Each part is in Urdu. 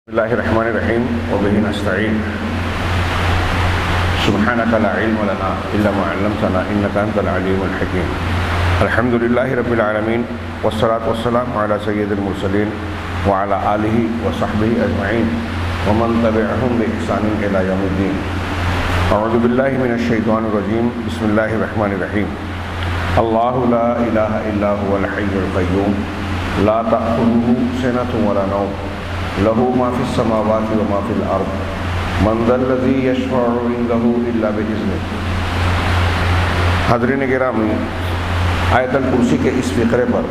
بسم اللہ الرحمن الرحیم وبہ نستعین سبحانک لا علم لنا الا ما علمتنا انک انت العلیم الحکیم الحمد للہ رب العالمین والصلاة والسلام علی سید المرسلین وعلی آلہ وصحبہ اجمعین ومن تبعہم بإحسان الی یوم الدین اعوذ باللہ من الشیطان الرجیم بسم اللہ الرحمن الرحیم اللہ لا الہ الا هو الحی القیوم لا تأخذہ سنۃ ولا نوم له ما في السماوات وما في الأرض من ذا الذي يشفع عنده إلا بإذنه۔ حاضرین گرامی، آیت الکرسی کے اس فقرے پر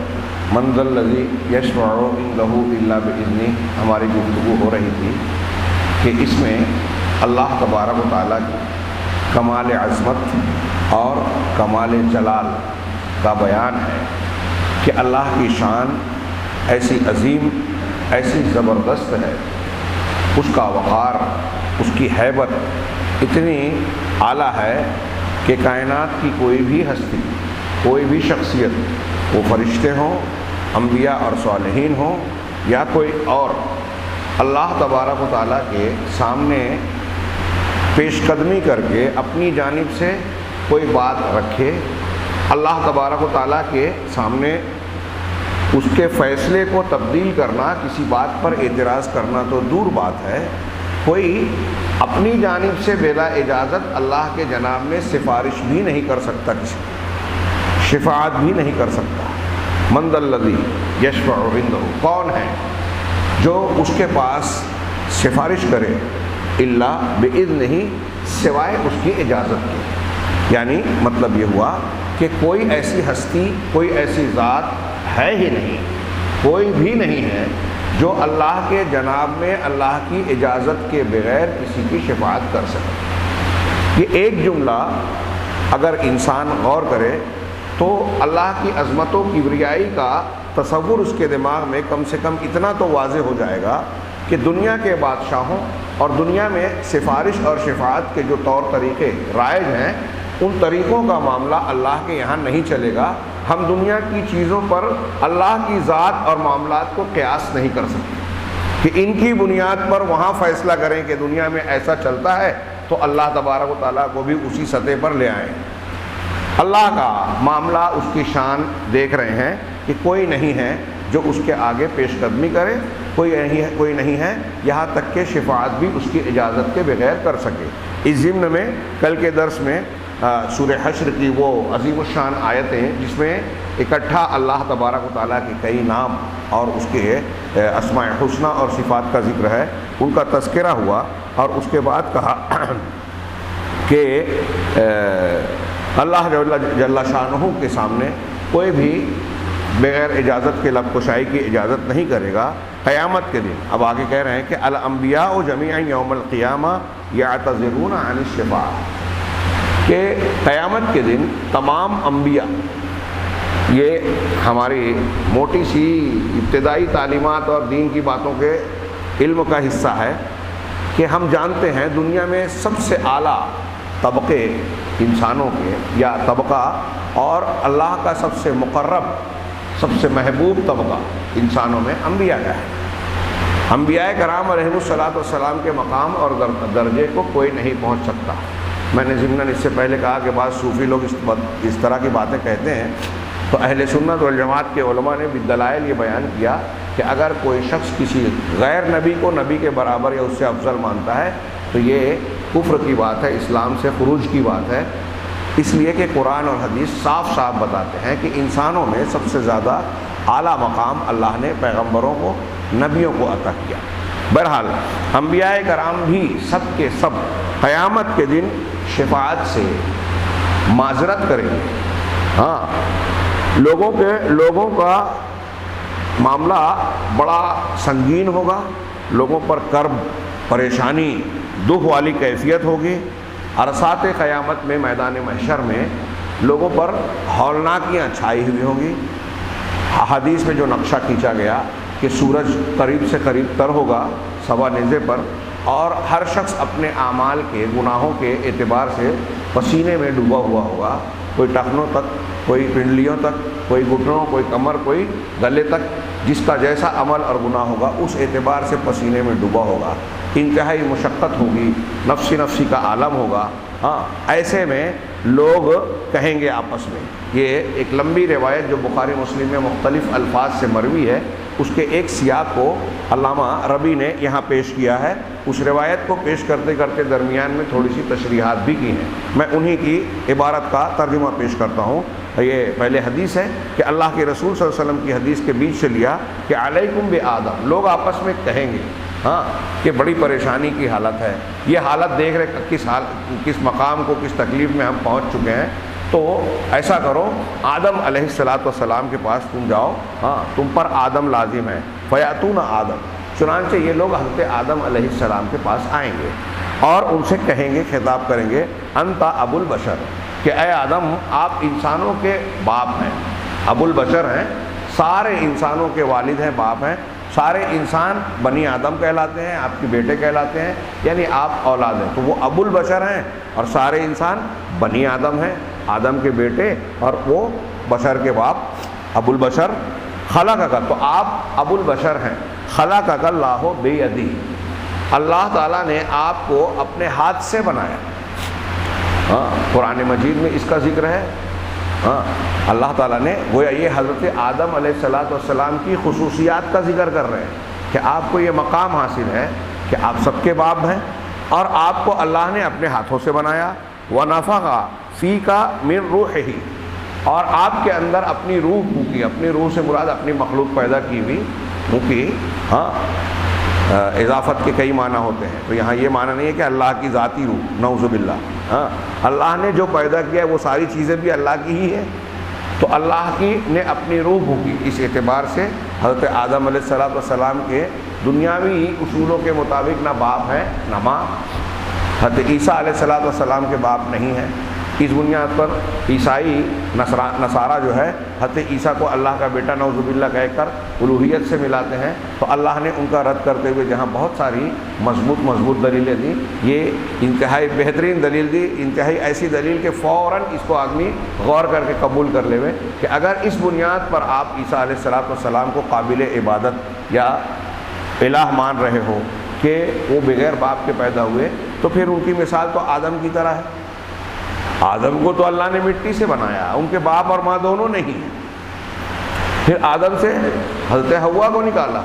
من ذا الذي يشفع عنده إلا بإذنه ہماری گفتگو ہو رہی تھی کہ اس میں اللہ تبارک و تعالیٰ کی کمال عظمت اور کمال جلال کا بیان ہے کہ اللہ کی شان ایسی عظیم، ایسی زبردست ہے، اس کا وقار، اس کی ہیبت اتنی اعلیٰ ہے کہ کائنات کی کوئی بھی ہستی، کوئی بھی شخصیت، وہ فرشتے ہوں، انبیاء اور صالحین ہوں یا کوئی اور، اللہ تبارک و تعالیٰ کے سامنے پیش قدمی کر کے اپنی جانب سے کوئی بات رکھے، اللہ تبارک و تعالیٰ کے سامنے اس کے فیصلے کو تبدیل کرنا، کسی بات پر اعتراض کرنا تو دور بات ہے، کوئی اپنی جانب سے بلا اجازت اللہ کے جناب میں سفارش بھی نہیں کر سکتا، کسی شفاعت بھی نہیں کر سکتا۔ من ذا الذی یشفع عنده، کون ہے جو اس کے پاس سفارش کرے، الا باذنہ، سوائے اس کی اجازت کے۔ یعنی مطلب یہ ہوا کہ کوئی ایسی ہستی، کوئی ایسی ذات ہے ہی نہیں، کوئی بھی نہیں ہے جو اللہ کے جناب میں اللہ کی اجازت کے بغیر کسی کی شفاعت کر سکے۔ یہ ایک جملہ اگر انسان غور کرے تو اللہ کی عظمت و کبریائی کا تصور اس کے دماغ میں کم سے کم اتنا تو واضح ہو جائے گا کہ دنیا کے بادشاہوں اور دنیا میں سفارش اور شفاعت کے جو طور طریقے رائج ہیں، ان طریقوں کا معاملہ اللہ کے یہاں نہیں چلے گا۔ ہم دنیا کی چیزوں پر اللہ کی ذات اور معاملات کو قیاس نہیں کر سکتے کہ ان کی بنیاد پر وہاں فیصلہ کریں کہ دنیا میں ایسا چلتا ہے تو اللہ تبارک و تعالیٰ کو بھی اسی سطح پر لے آئیں۔ اللہ کا معاملہ، اس کی شان دیکھ رہے ہیں کہ کوئی نہیں ہے جو اس کے آگے پیش قدمی کرے، کوئی نہیں ہے یہاں تک کہ شفاعت بھی اس کی اجازت کے بغیر کر سکے۔ اس ضمن میں کل کے درس میں سورہ حشر کی وہ عظیم الشان آیتیں جس میں اکٹھا اللہ تبارک و تعالیٰ کے کئی نام اور اس کے اسماء حسنہ اور صفات کا ذکر ہے، ان کا تذکرہ ہوا، اور اس کے بعد کہا کہ اللہ جل شانہ کے سامنے کوئی بھی بغیر اجازت کے لب کشائی کی اجازت نہیں کرے گا قیامت کے دن۔ اب آگے کہہ رہے ہیں کہ الانبیاء جميعا یوم القیامہ یعتذرون عن الشفاعہ، کہ قیامت کے دن تمام انبیاء، یہ ہماری موٹی سی ابتدائی تعلیمات اور دین کی باتوں کے علم کا حصہ ہے کہ ہم جانتے ہیں دنیا میں سب سے اعلیٰ طبقے انسانوں کے یا طبقہ اور اللہ کا سب سے مقرب، سب سے محبوب طبقہ انسانوں میں انبیاء کا ہے۔ انبیاء کرام علیہم الصلاۃ والسلام کے مقام اور درجے کو کوئی نہیں پہنچ سکتا۔ میں نے ضمناً اس سے پہلے کہا کہ بعض صوفی لوگ اس طرح کی باتیں کہتے ہیں، تو اہل سنت والجماعت کے علماء نے بالدلائل یہ بیان کیا کہ اگر کوئی شخص کسی غیر نبی کو نبی کے برابر یا اس سے افضل مانتا ہے تو یہ کفر کی بات ہے، اسلام سے خروج کی بات ہے، اس لیے کہ قرآن اور حدیث صاف صاف بتاتے ہیں کہ انسانوں میں سب سے زیادہ اعلیٰ مقام اللہ نے پیغمبروں کو، نبیوں کو عطا کیا۔ بہرحال انبیاء کرام بھی سب کے سب قیامت کے دن شفاعت سے معذرت کریں گے۔ ہاں، لوگوں کا معاملہ بڑا سنگین ہوگا، لوگوں پر کرب، پریشانی، دکھ والی کیفیت ہوگی۔ عرصات قیامت میں میدان محشر میں لوگوں پر ہولناکیاں چھائی ہوئی ہوں گی۔ حدیث میں جو نقشہ کھینچا گیا کہ سورج قریب سے قریب تر ہوگا صبا نیزے پر، اور ہر شخص اپنے اعمال کے، گناہوں کے اعتبار سے پسینے میں ڈوبا ہوا ہوگا، کوئی ٹخنوں تک، کوئی پنڈلیوں تک، کوئی گھٹنوں، کوئی کمر، کوئی گلے تک، جس کا جیسا عمل اور گناہ ہوگا اس اعتبار سے پسینے میں ڈوبا ہوگا، انتہائی مشقت ہوگی، نفسی نفسی کا عالم ہوگا۔ ہاں، ایسے میں لوگ کہیں گے آپس میں، یہ ایک لمبی روایت جو بخاری مسلم میں مختلف الفاظ سے مروی ہے، اس کے ایک سیاق کو علامہ ربی نے یہاں پیش کیا ہے۔ اس روایت کو پیش کرتے کرتے درمیان میں تھوڑی سی تشریحات بھی کی ہیں، میں انہی کی عبارت کا ترجمہ پیش کرتا ہوں۔ یہ پہلے حدیث ہے کہ اللہ کے رسول صلی اللہ علیہ وسلم کی حدیث کے بیچ سے لیا کہ علیکم بآدم، لوگ آپس میں کہیں گے ہاں کہ بڑی پریشانی کی حالت ہے، یہ حالت دیکھ رہے کس مقام کو، کس تکلیف میں ہم پہنچ چکے ہیں، تو ایسا کرو آدم علیہ السلام کے پاس تم جاؤ، ہاں تم پر آدم لازم ہے، فیاتون آدم، چنانچہ یہ لوگ حضرت آدم علیہ السلام کے پاس آئیں گے اور ان سے کہیں گے، خطاب کریں گے، انت ابو البشر، کہ اے آدم آپ انسانوں کے باپ ہیں، ابو البشر ہیں، سارے انسانوں کے والد ہیں، باپ ہیں، سارے انسان بنی آدم کہلاتے ہیں، آپ کے بیٹے کہلاتے ہیں، یعنی آپ اولاد ہیں، تو وہ ابو البشر ہیں اور سارے انسان بنی آدم ہیں، آدم کے بیٹے اور وہ بشر کے باپ ابو البشر۔ خلقک، تو آپ ابو البشر ہیں، خلقک اللہ بیدی، اللہ تعالیٰ نے آپ کو اپنے ہاتھ سے بنایا۔ ہاں، قرآن مجید میں اس کا ذکر ہے، ہاں اللہ تعالیٰ نے، گویا یہ حضرت آدم علیہ السلام کی خصوصیات کا ذکر کر رہے ہیں کہ آپ کو یہ مقام حاصل ہے کہ آپ سب کے باپ ہیں اور آپ کو اللہ نے اپنے ہاتھوں سے بنایا۔ وَنَفَخَ فِيكَ مِن رُوحِهِ، اور آپ کے اندر اپنی روح پھونکی، اپنی روح سے مراد اپنی مخلوق پیدا کی ہوئی پھونکی۔ ہاں، اضافت کے کئی معنی ہوتے ہیں، تو یہاں یہ معنی نہیں ہے کہ اللہ کی ذاتی روح، نعوذ باللہ، ہاں اللہ نے جو پیدا کیا ہے وہ ساری چیزیں بھی اللہ کی ہی ہے، تو اللہ کی نے اپنی روح پھونکی۔ اس اعتبار سے حضرت آدم علیہ السلام کے دنیاوی اصولوں کے مطابق نہ باپ ہے نہ ماں، حضرت عیسیٰ علیہ السلام کے باپ نہیں ہیں۔ اس بنیاد پر عیسائی نصارہ جو ہے حضرت عیسیٰ کو اللہ کا بیٹا نعوذ باللہ کہہ کر الوہیت سے ملاتے ہیں، تو اللہ نے ان کا رد کرتے ہوئے جہاں بہت ساری مضبوط دلیلیں دی، یہ انتہائی بہترین دلیل دی، انتہائی ایسی دلیل کہ فوراً اس کو آدمی غور کر کے قبول کر لے کہ اگر اس بنیاد پر آپ عیسیٰ علیہ السلام کو قابل عبادت یا الہ مان رہے ہو کہ وہ بغیر باپ کے پیدا ہوئے، تو پھر ان کی مثال تو آدم کی طرح ہے۔ آدم کو تو اللہ نے مٹی سے بنایا، ان کے باپ اور ماں دونوں نہیں ہیں، پھر آدم سے حضرت حوا کو نکالا،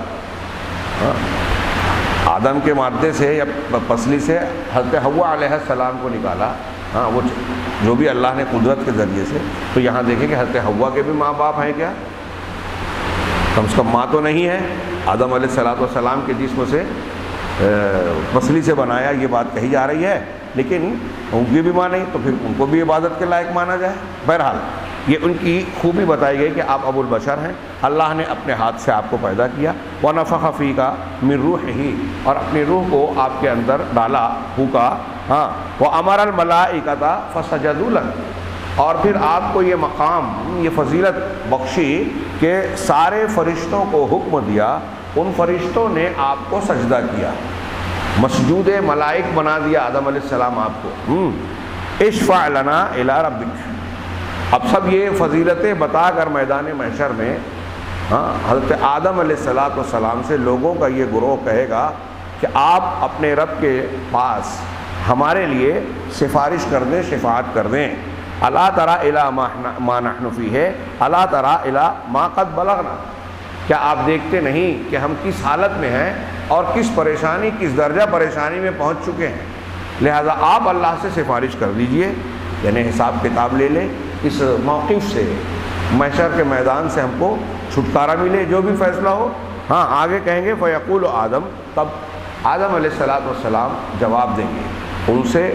آدم کے مادے سے یا پسلی سے حضرت حوا علیہ السلام کو نکالا، ہاں وہ جو بھی اللہ نے قدرت کے ذریعے سے، تو یہاں دیکھیں کہ حضرت حوا کے بھی ماں باپ ہیں کیا؟ کم سے کم ماں تو نہیں ہے، آدم علیہ السلام کے جسم سے پسلی سے بنایا، یہ بات کہی جا رہی ہے، لیکن ان کی بھی ماں نہیں، تو پھر ان کو بھی عبادت کے لائق مانا جائے۔ بہرحال یہ ان کی خوبی بتائی گئی کہ آپ ابو البشر ہیں، اللہ نے اپنے ہاتھ سے آپ کو پیدا کیا۔ وَنَفَخَ فِيكَ مِن رُوحِهِ، اور اپنی روح کو آپ کے اندر ڈالا، پھونکا، ہاں وَأَمَرَ الْمَلَائِكَةَ فَسَجَدُوا لَهُ، اور پھر آپ کو یہ مقام، یہ فضیلت بخشی کہ سارے فرشتوں کو حکم دیا، ان فرشتوں نے آپ کو سجدہ کیا، مسجود ملائک بنا دیا آدم علیہ السلام آپ کو۔ اشفع لنا الی ربک، اب سب یہ فضیلتیں بتا کر میدان محشر میں حضرت آدم علیہ السلام سے لوگوں کا یہ گروہ کہے گا کہ آپ اپنے رب کے پاس ہمارے لیے سفارش کر دیں، شفاعت کر دیں۔ الا تری الی ما نحن فیہ الا تری الی ما قد بلغنا، کیا آپ دیکھتے نہیں کہ ہم کس حالت میں ہیں اور کس پریشانی، کس درجہ پریشانی میں پہنچ چکے ہیں، لہذا آپ اللہ سے سفارش کر دیجئے، یعنی حساب کتاب لے لیں، اس موقف سے، محشر کے میدان سے ہم کو چھٹکارا ملے، جو بھی فیصلہ ہو۔ ہاں آگے کہیں گے فیقول آدم، تب آدم علیہ السلام جواب دیں گے، ان سے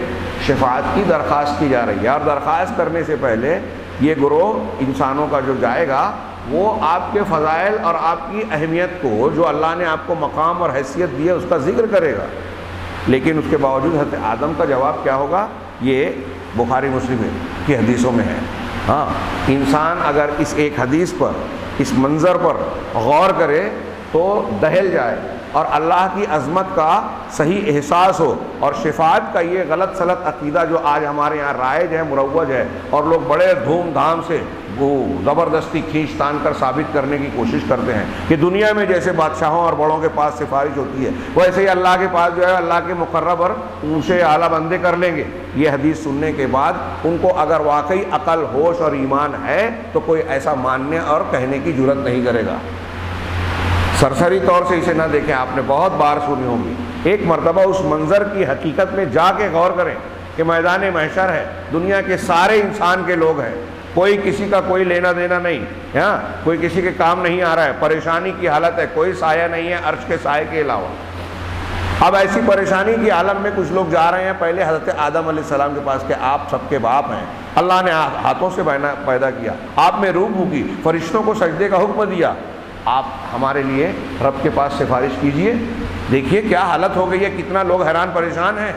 شفاعت کی درخواست کی جا رہی ہے، اور درخواست کرنے سے پہلے یہ گروہ انسانوں کا جو جائے گا وہ آپ کے فضائل اور آپ کی اہمیت کو، جو اللہ نے آپ کو مقام اور حیثیت دی ہے، اس کا ذکر کرے گا، لیکن اس کے باوجود حضرت آدم کا جواب کیا ہوگا؟ یہ بخاری مسلم کی حدیثوں میں ہے۔ ہاں انسان اگر اس ایک حدیث پر، اس منظر پر غور کرے تو دہل جائے اور اللہ کی عظمت کا صحیح احساس ہو، اور شفاعت کا یہ غلط سلط عقیدہ جو آج ہمارے یہاں رائج ہے، مروج ہے، اور لوگ بڑے دھوم دھام سے وہ زبردستی کھینچ تان کر ثابت کرنے کی کوشش کرتے ہیں کہ دنیا میں جیسے بادشاہوں اور بڑوں کے پاس سفارش ہوتی ہے ویسے ہی اللہ کے پاس جو ہے اللہ کے مقرب اور اونچے اعلیٰ بندے کر لیں گے. یہ حدیث سننے کے بعد ان کو اگر واقعی عقل ہوش اور ایمان ہے تو کوئی ایسا ماننے اور کہنے کی جرت نہیں کرے گا. سرسری طور سے اسے نہ دیکھیں, آپ نے بہت بار سنی ہوگی. ایک مرتبہ اس منظر کی حقیقت میں جا کے غور کریں کہ میدان محشر ہے, دنیا کے سارے انسان کے لوگ ہیں, کوئی کسی کا کوئی لینا دینا نہیں, ہاں کوئی کسی کے کام نہیں آ رہا ہے, پریشانی کی حالت ہے, کوئی سایہ نہیں ہے عرش کے سائے کے علاوہ. اب ایسی پریشانی کی عالم میں کچھ لوگ جا رہے ہیں پہلے حضرت آدم علیہ السلام کے پاس کہ آپ سب کے باپ ہیں, اللہ نے ہاتھوں سے پیدا کیا, آپ میں روح پھونکی, فرشتوں کو سجدے کا حکم دیا, آپ ہمارے لیے رب کے پاس سفارش کیجئے. دیکھیے کیا حالت ہو گئی ہے, کتنا لوگ حیران پریشان ہیں.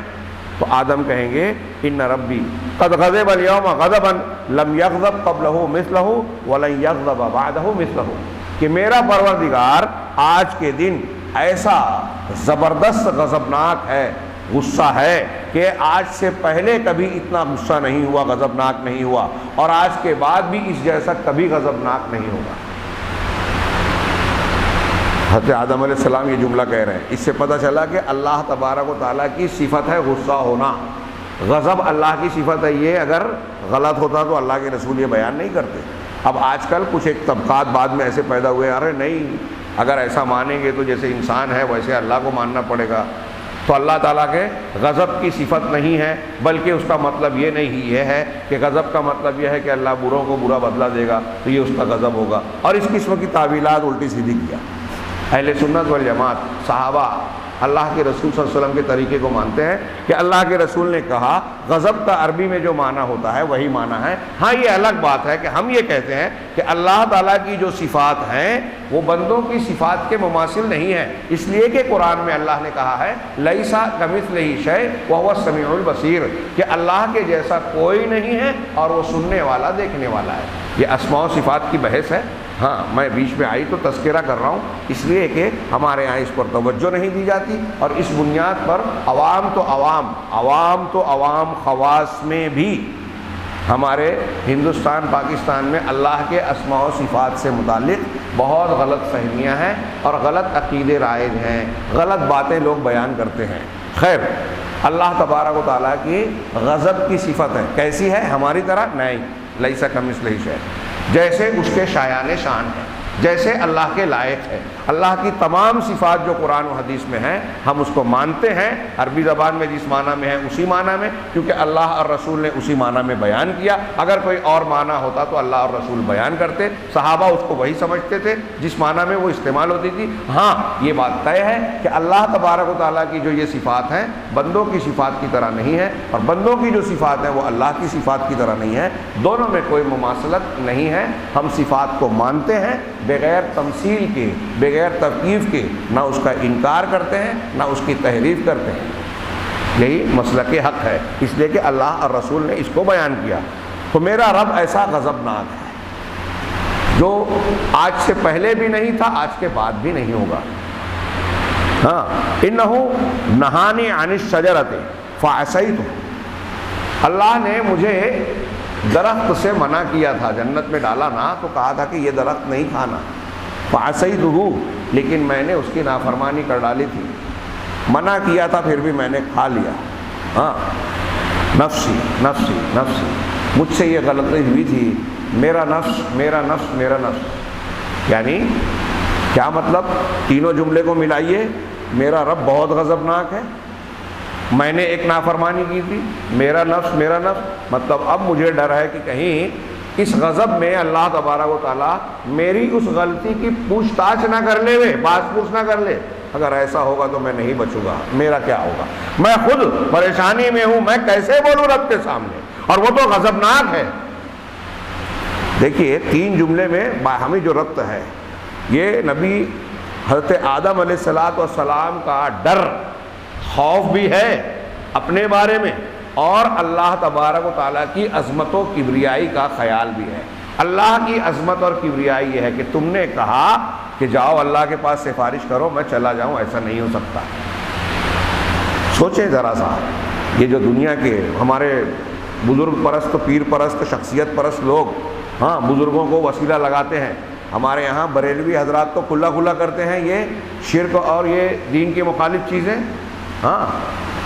تو آدم کہیں گے ان ربی قد غضب اليوم غضبا لم یغضب قبلہ مثلہ ولن یغضب بعدہ مثلہ, کہ میرا پروردگار آج کے دن ایسا زبردست غضبناک ہے, غصہ ہے کہ آج سے پہلے کبھی اتنا غصہ نہیں ہوا, غضبناک نہیں ہوا, اور آج کے بعد بھی اس جیسا کبھی غضبناک نہیں ہوگا. حضرت آدم علیہ السلام یہ جملہ کہہ رہے ہیں. اس سے پتہ چلا کہ اللہ تبارک و تعالیٰ کی صفت ہے غصہ ہونا, غضب اللہ کی صفت ہے. یہ اگر غلط ہوتا تو اللہ کے رسول یہ بیان نہیں کرتے. اب آج کل کچھ ایک طبقات بعد میں ایسے پیدا ہوئے, ارے نہیں اگر ایسا مانیں گے تو جیسے انسان ہے ویسے اللہ کو ماننا پڑے گا. تو اللہ تعالیٰ کے غضب کی صفت نہیں ہے, بلکہ اس کا مطلب یہ نہیں, یہ ہے کہ غضب کا مطلب یہ ہے کہ اللہ بروں کو برا بدلہ دے گا تو یہ اس کا غضب ہوگا. اور اس قسم کی تعویلات الٹی سیدھی کیا. اہل سنت والجماعت صحابہ اللہ کے رسول صلی اللہ علیہ وسلم کے طریقے کو مانتے ہیں کہ اللہ کے رسول نے کہا, غضب کا عربی میں جو معنی ہوتا ہے وہی معنی ہے. ہاں یہ الگ بات ہے کہ ہم یہ کہتے ہیں کہ اللہ تعالیٰ کی جو صفات ہیں وہ بندوں کی صفات کے مماثل نہیں ہیں, اس لیے کہ قرآن میں اللہ نے کہا ہے لیسا کمثلہ شیء وہو السمیع البصیر, کہ اللہ کے جیسا کوئی نہیں ہے اور وہ سننے والا دیکھنے والا ہے. یہ اسماء و صفات کی بحث ہے. ہاں میں بیچ میں آئی تو تذکرہ کر رہا ہوں اس لیے کہ ہمارے یہاں اس پر توجہ نہیں دی جاتی, اور اس بنیاد پر عوام تو عوام خواص میں بھی ہمارے ہندوستان پاکستان میں اللہ کے اسماء و صفات سے متعلق بہت غلط فہمیاں ہیں اور غلط عقیدے رائج ہیں, غلط باتیں لوگ بیان کرتے ہیں. خیر, اللہ تبارک و تعالیٰ کی غضب کی صفت ہے, کیسی ہے؟ ہماری طرح نہیں, لیسا کمثلہ شیء, جیسے اس کے شایان شان ہے, جیسے اللہ کے لائق ہے. اللہ کی تمام صفات جو قرآن و حدیث میں ہیں ہم اس کو مانتے ہیں, عربی زبان میں جس معنی میں ہے اسی معنی میں, کیونکہ اللہ اور رسول نے اسی معنی میں بیان کیا. اگر کوئی اور معنی ہوتا تو اللہ اور رسول بیان کرتے, صحابہ اس کو وہی سمجھتے تھے جس معنی میں وہ استعمال ہوتی تھی. ہاں یہ بات طے ہے کہ اللہ تبارک و تعالیٰ کی جو یہ صفات ہیں بندوں کی صفات کی طرح نہیں ہے, اور بندوں کی جو صفات ہیں وہ اللہ کی صفات کی طرح نہیں ہے. دونوں میں کوئی مماثلت نہیں ہے. ہم صفات کو مانتے ہیں بغیر تمثیل کے, بغیر تفکیف کے, نہ اس کا انکار کرتے ہیں نہ اس کی تحریف کرتے ہیں. یہی مسلک حق ہے, اس لیے کہ اللہ اور رسول نے اس کو بیان کیا. تو میرا رب ایسا غضبناک ہے جو آج سے پہلے بھی نہیں تھا, آج کے بعد بھی نہیں ہوگا. ہاں, انہو نہانی عن الشجرۃ فعصیت, اللہ نے مجھے درخت سے منع کیا تھا, جنت میں ڈالا نا تو کہا تھا کہ یہ درخت نہیں کھانا. فعصیتہ, لیکن میں نے اس کی نافرمانی کر ڈالی تھی, منع کیا تھا پھر بھی میں نے کھا لیا. ہاں, نفسی نفسی نفسی, مجھ سے یہ غلطی ہوئی تھی, میرا نفس میرا نفس میرا نفس. یعنی کیا مطلب؟ تینوں جملے کو ملائیے, میرا رب بہت غضبناک ہے, میں نے ایک نافرمانی کی تھی, میرا نفس, مطلب اب مجھے ڈر ہے کہ کہیں اس غضب میں اللہ تبارک و تعالیٰ میری اس غلطی کی پوچھ تاچھ نہ کر لے, بات پوچھ نہ کر لے. اگر ایسا ہوگا تو میں نہیں بچوں گا, میرا کیا ہوگا؟ میں خود پریشانی میں ہوں, میں کیسے بولوں رب کے سامنے, اور وہ تو غضبناک ہے. دیکھیے تین جملے میں باہمی جو ربط ہے, یہ نبی حضرت آدم علیہ السلام کا ڈر, خوف بھی ہے اپنے بارے میں, اور اللہ تبارک و تعالیٰ کی عظمت و کبریائی کا خیال بھی ہے. اللہ کی عظمت اور کبریائی یہ ہے کہ تم نے کہا کہ جاؤ اللہ کے پاس سفارش کرو, میں چلا جاؤں, ایسا نہیں ہو سکتا. سوچیں ذرا سا, یہ جو دنیا کے ہمارے بزرگ پرست, پیر پرست, شخصیت پرست لوگ ہاں بزرگوں کو وسیلہ لگاتے ہیں. ہمارے یہاں بریلوی حضرات تو کھلا کھلا کرتے ہیں یہ شرک اور یہ دین کے مخالف چیزیں. ہاں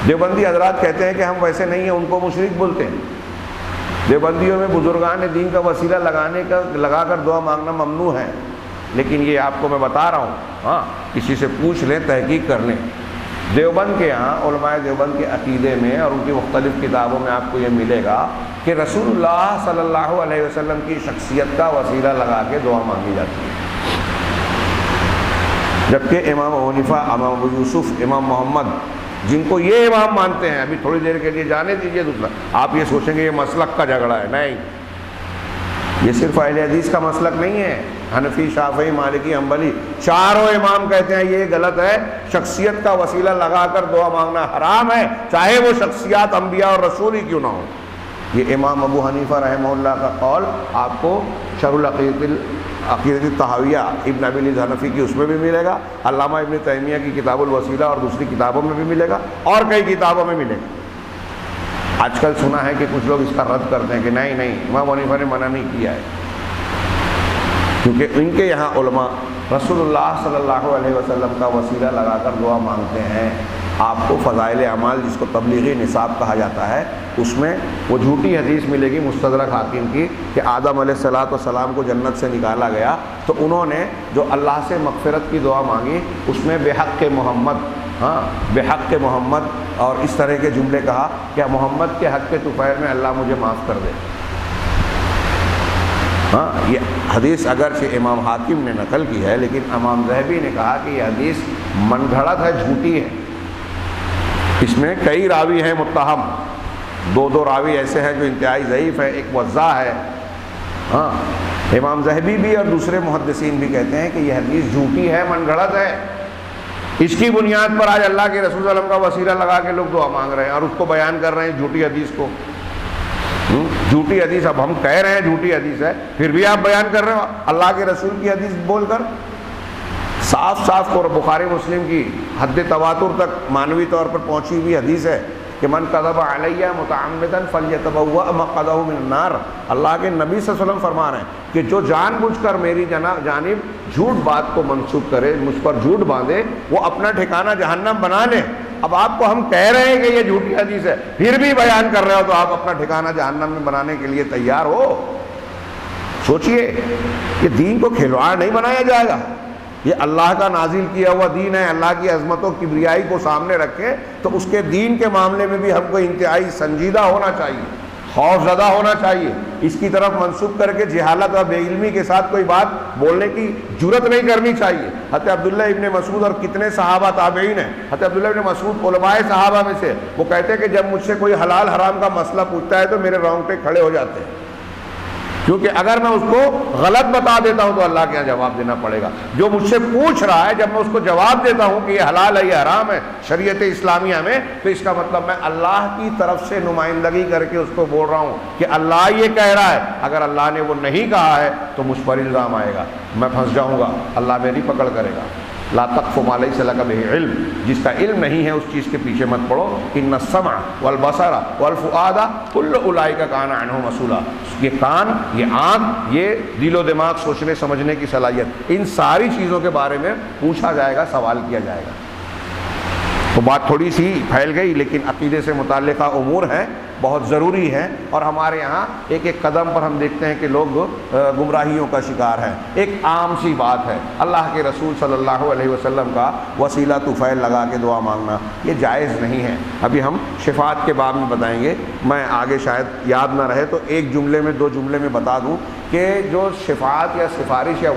دیوبندی حضرات کہتے ہیں کہ ہم ویسے نہیں ہیں، ان کو مشرک بولتے ہیں. دیوبندیوں میں بزرگان دین کا وسیلہ لگا کر دعا مانگنا ممنوع ہے، لیکن یہ آپ کو میں بتا رہا ہوں. ہاں کسی سے پوچھ لیں، تحقیق کر لیں. دیوبند کے یہاں علماء دیوبند کے عقیدے میں اور ان کی مختلف کتابوں میں آپ کو یہ ملے گا کہ رسول اللہ صلی اللہ علیہ وسلم کی شخصیت کا وسیلہ لگا کے دعا مانگی جاتی ہے. جبکہ امام ابو حنیفہ، امام ابو یوسف، امام محمد، جن کو یہ امام مانتے ہیں، ابھی تھوڑی دیر کے لیے جانے دیجیے دوسرا، آپ یہ سوچیں گے یہ مسلک کا جھگڑا ہے. نہیں، یہ صرف اہل حدیث کا مسلک نہیں ہے. حنفی، شافعی، مالکی، حنبلی چاروں امام کہتے ہیں یہ غلط ہے. شخصیت کا وسیلہ لگا کر دعا مانگنا حرام ہے، چاہے وہ شخصیات انبیاء اور رسول ہی کیوں نہ ہو. یہ امام ابو حنیفہ رحمہ اللہ کا قول آپ کو شرح العقیدۃ الطحاویہ ابن ابی العز حنفی کی اس میں بھی ملے گا، علامہ ابن تیمیہ کی کتاب الوسیلہ اور دوسری کتابوں میں بھی ملے گا، اور کئی کتابوں میں ملے گا. آج کل سنا ہے کہ کچھ لوگ اس کا رد کرتے ہیں کہ نہیں امام حنیفہ نے منع نہیں کیا ہے، کیونکہ ان کے یہاں علماء رسول اللہ صلی اللہ علیہ وسلم کا وسیلہ لگا کر دعا مانگتے ہیں. آپ کو فضائل اعمال جس کو تبلیغی نصاب کہا جاتا ہے، اس میں وہ جھوٹی حدیث ملے گی مستدرک حاکم کی کہ آدم علیہ السلام کو جنت سے نکالا گیا تو انہوں نے جو اللہ سے مغفرت کی دعا مانگی اس میں بحق محمد، بحق محمد اور اس طرح کے جملے کہا کہ محمد کے حق کے طفیل میں اللہ مجھے معاف کر دے. یہ حدیث اگرچہ امام حاکم نے نقل کی ہے، لیکن امام ذہبی نے کہا کہ یہ حدیث من گھڑت ہے، جھوٹی ہے. اس میں کئی راوی ہیں متہم، دو راوی ایسے ہیں جو انتہائی ضعیف ہے، ایک وضاح ہے. امام ذہبی بھی اور دوسرے محدثین بھی کہتے ہیں کہ یہ حدیث جھوٹی ہے، من گھڑت ہے. اس کی بنیاد پر آج اللہ کے رسول صلی اللہ علیہ وسلم کا وسیلہ لگا کے لوگ دعا مانگ رہے ہیں اور اس کو بیان کر رہے ہیں جھوٹی حدیث کو. جھوٹی حدیث، اب ہم کہہ رہے ہیں جھوٹی حدیث ہے، پھر بھی آپ بیان کر رہے ہو اللہ کے رسول کی حدیث بول کر. صاف اور بخاری مسلم کی حد تواتر تک معنوی طور پر پہنچی ہوئی حدیث ہے کہ من کذب علیہ متعمدا فلیتبوأ مقعدہ من النار. اللہ کے نبی صلی اللہ علیہ وسلم فرما رہے ہیں کہ جو جان بوجھ کر میری جانب جھوٹ بات کو منسوب کرے، مجھ پر جھوٹ باندھے، وہ اپنا ٹھکانہ جہنم بنا لے. اب آپ کو ہم کہہ رہے ہیں کہ یہ جھوٹی حدیث ہے، پھر بھی بیان کر رہے ہو تو آپ اپنا ٹھکانہ جہنم میں بنانے کے لیے تیار ہو. سوچئے، یہ دین کو کھلواڑ نہیں بنایا جائے گا. یہ اللہ کا نازل کیا ہوا دین ہے. اللہ کی عظمت و کبریائی کو سامنے رکھے تو اس کے دین کے معاملے میں بھی ہم کو انتہائی سنجیدہ ہونا چاہیے، خوف زدہ ہونا چاہیے. اس کی طرف منسوب کر کے جہالت اور بے علمی کے ساتھ کوئی بات بولنے کی جرت نہیں کرنی چاہیے. حضرت عبداللہ ابن مسعود اور کتنے صحابہ تابعین ہیں، حضرت عبداللہ ابن مسعود علماء صحابہ میں سے، وہ کہتے ہیں کہ جب مجھ سے کوئی حلال حرام کا مسئلہ پوچھتا ہے تو میرے رونگٹے کھڑے ہو جاتے ہیں، کیونکہ اگر میں اس کو غلط بتا دیتا ہوں تو اللہ کے یہاں جواب دینا پڑے گا. جو مجھ سے پوچھ رہا ہے، جب میں اس کو جواب دیتا ہوں کہ یہ حلال ہے یہ حرام ہے شریعت اسلامیہ میں، تو اس کا مطلب میں اللہ کی طرف سے نمائندگی کر کے اس کو بول رہا ہوں کہ اللہ یہ کہہ رہا ہے. اگر اللہ نے وہ نہیں کہا ہے تو مجھ پر الزام آئے گا، میں پھنس جاؤں گا، اللہ میری پکڑ کرے گا. لا تقف ما لیس لک بہ علم، جس کا علم نہیں ہے اس چیز کے پیچھے مت پڑو. ان السمع والبصر والفؤاد کل اولئک کان عنہ مسئولا. یہ کان، یہ آنکھ، یہ دل و دماغ، سوچنے سمجھنے کی صلاحیت، ان ساری چیزوں کے بارے میں پوچھا جائے گا، سوال کیا جائے گا. تو بات تھوڑی سی پھیل گئی، لیکن عقیدے سے متعلقہ امور ہیں، بہت ضروری ہے. اور ہمارے یہاں ایک ایک قدم پر ہم دیکھتے ہیں کہ لوگ گمراہیوں کا شکار ہیں. ایک عام سی بات ہے، اللہ کے رسول صلی اللہ علیہ وسلم کا وسیلہ طفیل لگا کے دعا مانگنا یہ جائز نہیں ہے. ابھی ہم شفاعت کے باب میں بتائیں گے، میں آگے شاید یاد نہ رہے تو ایک جملے میں، دو جملے میں بتا دوں کہ جو شفاعت یا سفارش یا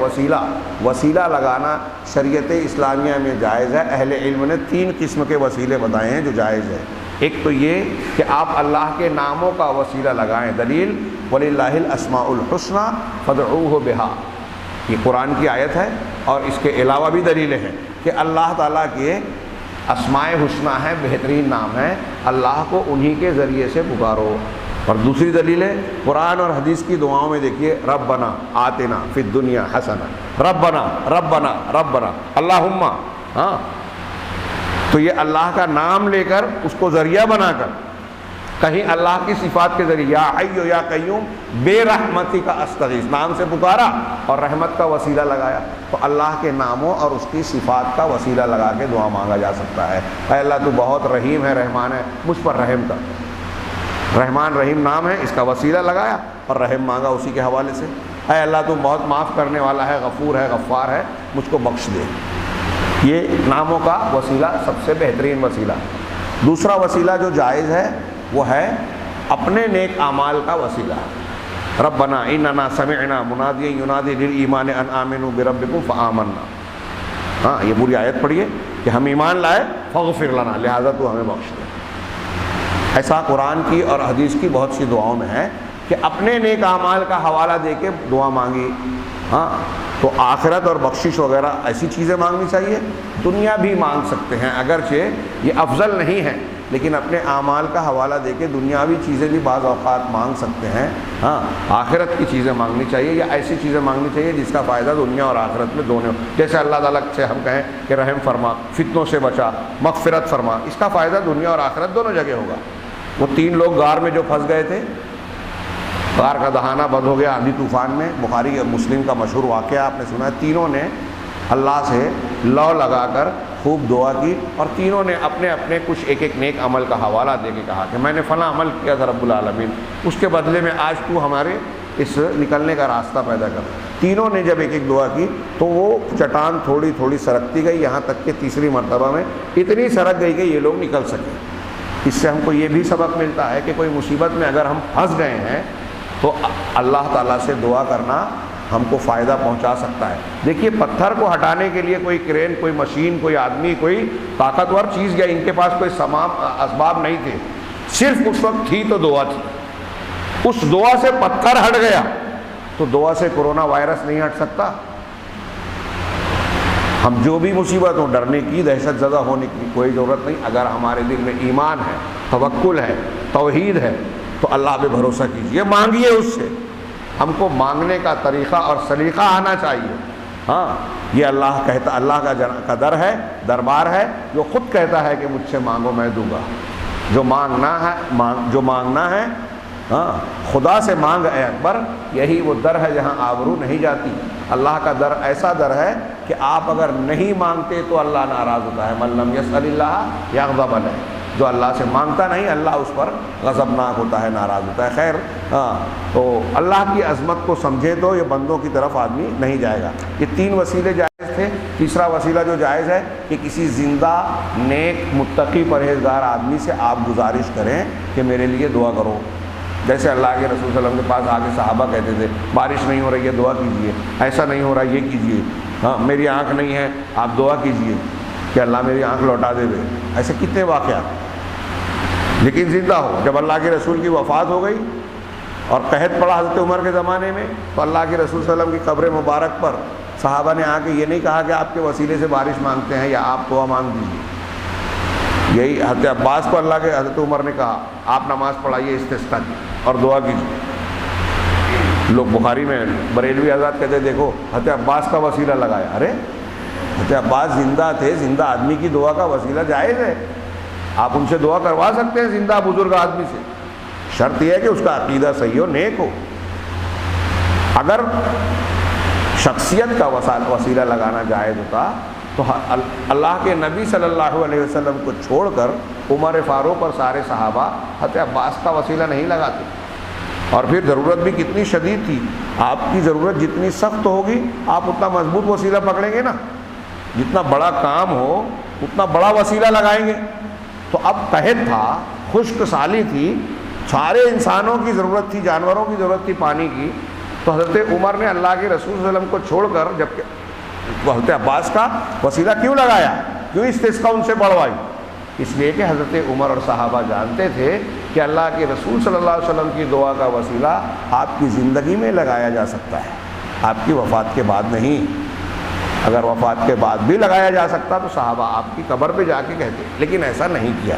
وسیلہ لگانا شریعت اسلامیہ میں جائز ہے. اہل علم نے 3 قسم کے وسیلے بتائے ہیں جو جائز ہے. ایک تو یہ کہ آپ اللہ کے ناموں کا وسیلہ لگائیں. دلیل وَلِلَّهِ الْأَسْمَاءُ الْحُسْنَى فَادْعُوهُ بِهَا، یہ قرآن کی آیت ہے. اور اس کے علاوہ بھی دلیلیں ہیں کہ اللہ تعالیٰ کے اسماء حسنہ ہیں، بہترین نام ہیں، اللہ کو انہی کے ذریعے سے پکارو. اور دوسری دلیل ہے قرآن اور حدیث کی دعاؤں میں دیکھیے، ربنا آتنا فی الدنیا حسنہ، ربنا ربنا ربنا اللہم. تو یہ اللہ کا نام لے کر، اس کو ذریعہ بنا کر کہیں اللہ کی صفات کے ذریعے یا حی یا قیوم بے رحمتی کا استغیث نام سے پکارا اور رحمت کا وسیلہ لگایا، تو اللہ کے ناموں اور اس کی صفات کا وسیلہ لگا کے دعا مانگا جا سکتا ہے۔ اے اللہ تو بہت رحیم ہے، رحمان ہے، مجھ پر رحم کر۔ رحمان رحیم نام ہے، اس کا وسیلہ لگایا اور رحم مانگا اسی کے حوالے سے۔ اے اللہ تو بہت معاف کرنے والا ہے، غفور ہے، غفار ہے، مجھ کو بخش دے۔ یہ ناموں کا وسیلہ سب سے بہترین وسیلہ۔ دوسرا وسیلہ جو جائز ہے وہ ہے اپنے نیک اعمال کا وسیلہ۔ ربنا اننا سمعنا منادیا ینادی للایمان ان آمنوا بربکم فآمنا۔ ہاں یہ پوری آیت پڑھیے کہ ہم ایمان لائے فاغفر لنا، لہذا تو ہمیں بخش دے۔ ایسا قرآن کی اور حدیث کی بہت سی دعاؤں میں ہے کہ اپنے نیک اعمال کا حوالہ دے کے دعا مانگی۔ ہاں تو آخرت اور بخشش وغیرہ ایسی چیزیں مانگنی چاہیے، دنیا بھی مانگ سکتے ہیں، اگرچہ یہ افضل نہیں ہے، لیکن اپنے اعمال کا حوالہ دے کے دنیاوی چیزیں بھی بعض اوقات مانگ سکتے ہیں۔ ہاں آخرت کی چیزیں مانگنی چاہیے یا ایسی چیزیں مانگنی چاہیے جس کا فائدہ دنیا اور آخرت میں دونوں، جیسے اللہ تعالیٰ سے ہم کہیں کہ رحم فرما، فتنوں سے بچا، مغفرت فرما، اس کا فائدہ دنیا اور آخرت دونوں جگہ ہوگا۔ وہ 3 لوگ غار میں جو پھنس گئے تھے، غار کا دہانہ بند ہو گیا آندھی طوفان میں، بخاری اور مسلم کا مشہور واقعہ آپ نے سنا ہے۔ تینوں نے اللہ سے لو لگا کر خوب دعا کی اور تینوں نے اپنے اپنے کچھ ایک ایک نیک عمل کا حوالہ دے کے کہا کہ میں نے فلاں عمل کیا تھا رب العالمین، اس کے بدلے میں آج تو ہمارے اس نکلنے کا راستہ پیدا کر۔ تینوں نے جب ایک ایک دعا کی تو وہ چٹان تھوڑی تھوڑی سرکتی گئی، یہاں تک کہ تیسری مرتبہ میں اتنی سرک گئی کہ یہ لوگ نکل سکے۔ اس سے ہم کو یہ بھی سبق ملتا ہے کہ کوئی مصیبت میں اگر ہم پھنس گئے ہیں تو اللہ تعالیٰ سے دعا کرنا ہم کو فائدہ پہنچا سکتا ہے۔ دیکھیے پتھر کو ہٹانے کے لیے کوئی کرین، کوئی مشین، کوئی آدمی، کوئی طاقتور چیز، یا ان کے پاس کوئی اسباب نہیں تھے، صرف اس وقت تھی تو دعا تھی۔ اس دعا سے پتھر ہٹ گیا تو دعا سے کورونا وائرس نہیں ہٹ سکتا۔ ہم جو بھی مصیبت ہو، ڈرنے کی، دہشت زدہ ہونے کی کوئی ضرورت نہیں۔ اگر ہمارے دل میں ایمان ہے، توکل ہے، توحید ہے تو اللہ پہ بھروسہ کیجیے، مانگیے اس سے۔ ہم کو مانگنے کا طریقہ اور سلیقہ آنا چاہیے۔ ہاں یہ اللہ کہتا، اللہ کا در ہے، دربار ہے، جو خود کہتا ہے کہ مجھ سے مانگو میں دوں گا۔ جو مانگنا ہے ہاں خدا سے مانگ اے اکبر، یہی وہ در ہے جہاں آبرو نہیں جاتی۔ اللہ کا در ایسا در ہے کہ آپ اگر نہیں مانگتے تو اللہ ناراض ہوتا ہے۔ من لم یسأل اللہ یغضب علیہ، جو اللہ سے مانگتا نہیں اللہ اس پر غضبناک ہوتا ہے، ناراض ہوتا ہے۔ خیر ہاں تو اللہ کی عظمت کو سمجھے تو یہ بندوں کی طرف آدمی نہیں جائے گا۔ یہ 3 وسیلے جائز تھے۔ تیسرا وسیلہ جو جائز ہے کہ کسی زندہ نیک متقی پرہیزگار آدمی سے آپ گزارش کریں کہ میرے لیے دعا کرو۔ جیسے اللہ کے رسول صلی اللہ علیہ وسلم کے پاس آ کے صحابہ کہتے تھے بارش نہیں ہو رہی ہے دعا کیجیے، ایسا نہیں ہو رہا یہ کیجیے، ہاں میری آنکھ نہیں ہے آپ دعا کیجیے کہ اللہ میری آنکھ لوٹا دے دے۔ ایسے کتنے واقعات، لیکن زندہ ہو۔ جب اللہ کے رسول کی وفات ہو گئی اور قحط پڑا حضرت عمر کے زمانے میں، تو اللہ کے رسول صلی اللہ علیہ وسلم کی قبر مبارک پر صحابہ نے آ کے یہ نہیں کہا کہ آپ کے وسیلے سے بارش مانگتے ہیں یا آپ دعا مانگ دیجیے۔ یہی حضرت عباس کو اللہ کے حضرت عمر نے کہا آپ نماز پڑھائیے استسقاء کی اور دعا کیجیے۔ لوگ بخاری میں بریلوی حضرات کہتے دیکھو حضرت عباس کا وسیلہ لگایا۔ ارے حضرت عباس زندہ تھے، زندہ آدمی کی دعا کا وسیلہ جائز ہے، آپ ان سے دعا کروا سکتے ہیں زندہ بزرگ آدمی سے، شرط یہ ہے کہ اس کا عقیدہ صحیح ہو، نیک ہو۔ اگر شخصیت کا وسیلہ لگانا جائز ہوتا تو اللہ کے نبی صلی اللہ علیہ وسلم کو چھوڑ کر عمر فاروق اور سارے صحابہ حضرت عباس کا وسیلہ نہیں لگاتے۔ اور پھر ضرورت بھی کتنی شدید تھی، آپ کی ضرورت جتنی سخت ہوگی آپ اتنا مضبوط وسیلہ پکڑیں گے نا، جتنا بڑا کام ہو اتنا بڑا وسیلہ لگائیں گے۔ تو اب قحط تھا، خشک سالی تھی، سارے انسانوں کی ضرورت تھی، جانوروں کی ضرورت تھی پانی کی، تو حضرت عمر نے اللہ کے رسول صلی اللہ علیہ وسلم کو چھوڑ کر جبکہ حضرت عباس کا وسیلہ کیوں لگایا، کیوں استسقاء ان سے بڑھوائی؟ اس لیے کہ حضرت عمر اور صحابہ جانتے تھے کہ اللہ کے رسول صلی اللہ علیہ وسلم کی دعا کا وسیلہ آپ کی زندگی میں لگایا جا سکتا ہے، آپ کی وفات کے بعد نہیں۔ اگر وفات کے بعد بھی لگایا جا سکتا تو صحابہ آپ کی قبر پہ جا کے کہتے، لیکن ایسا نہیں کیا۔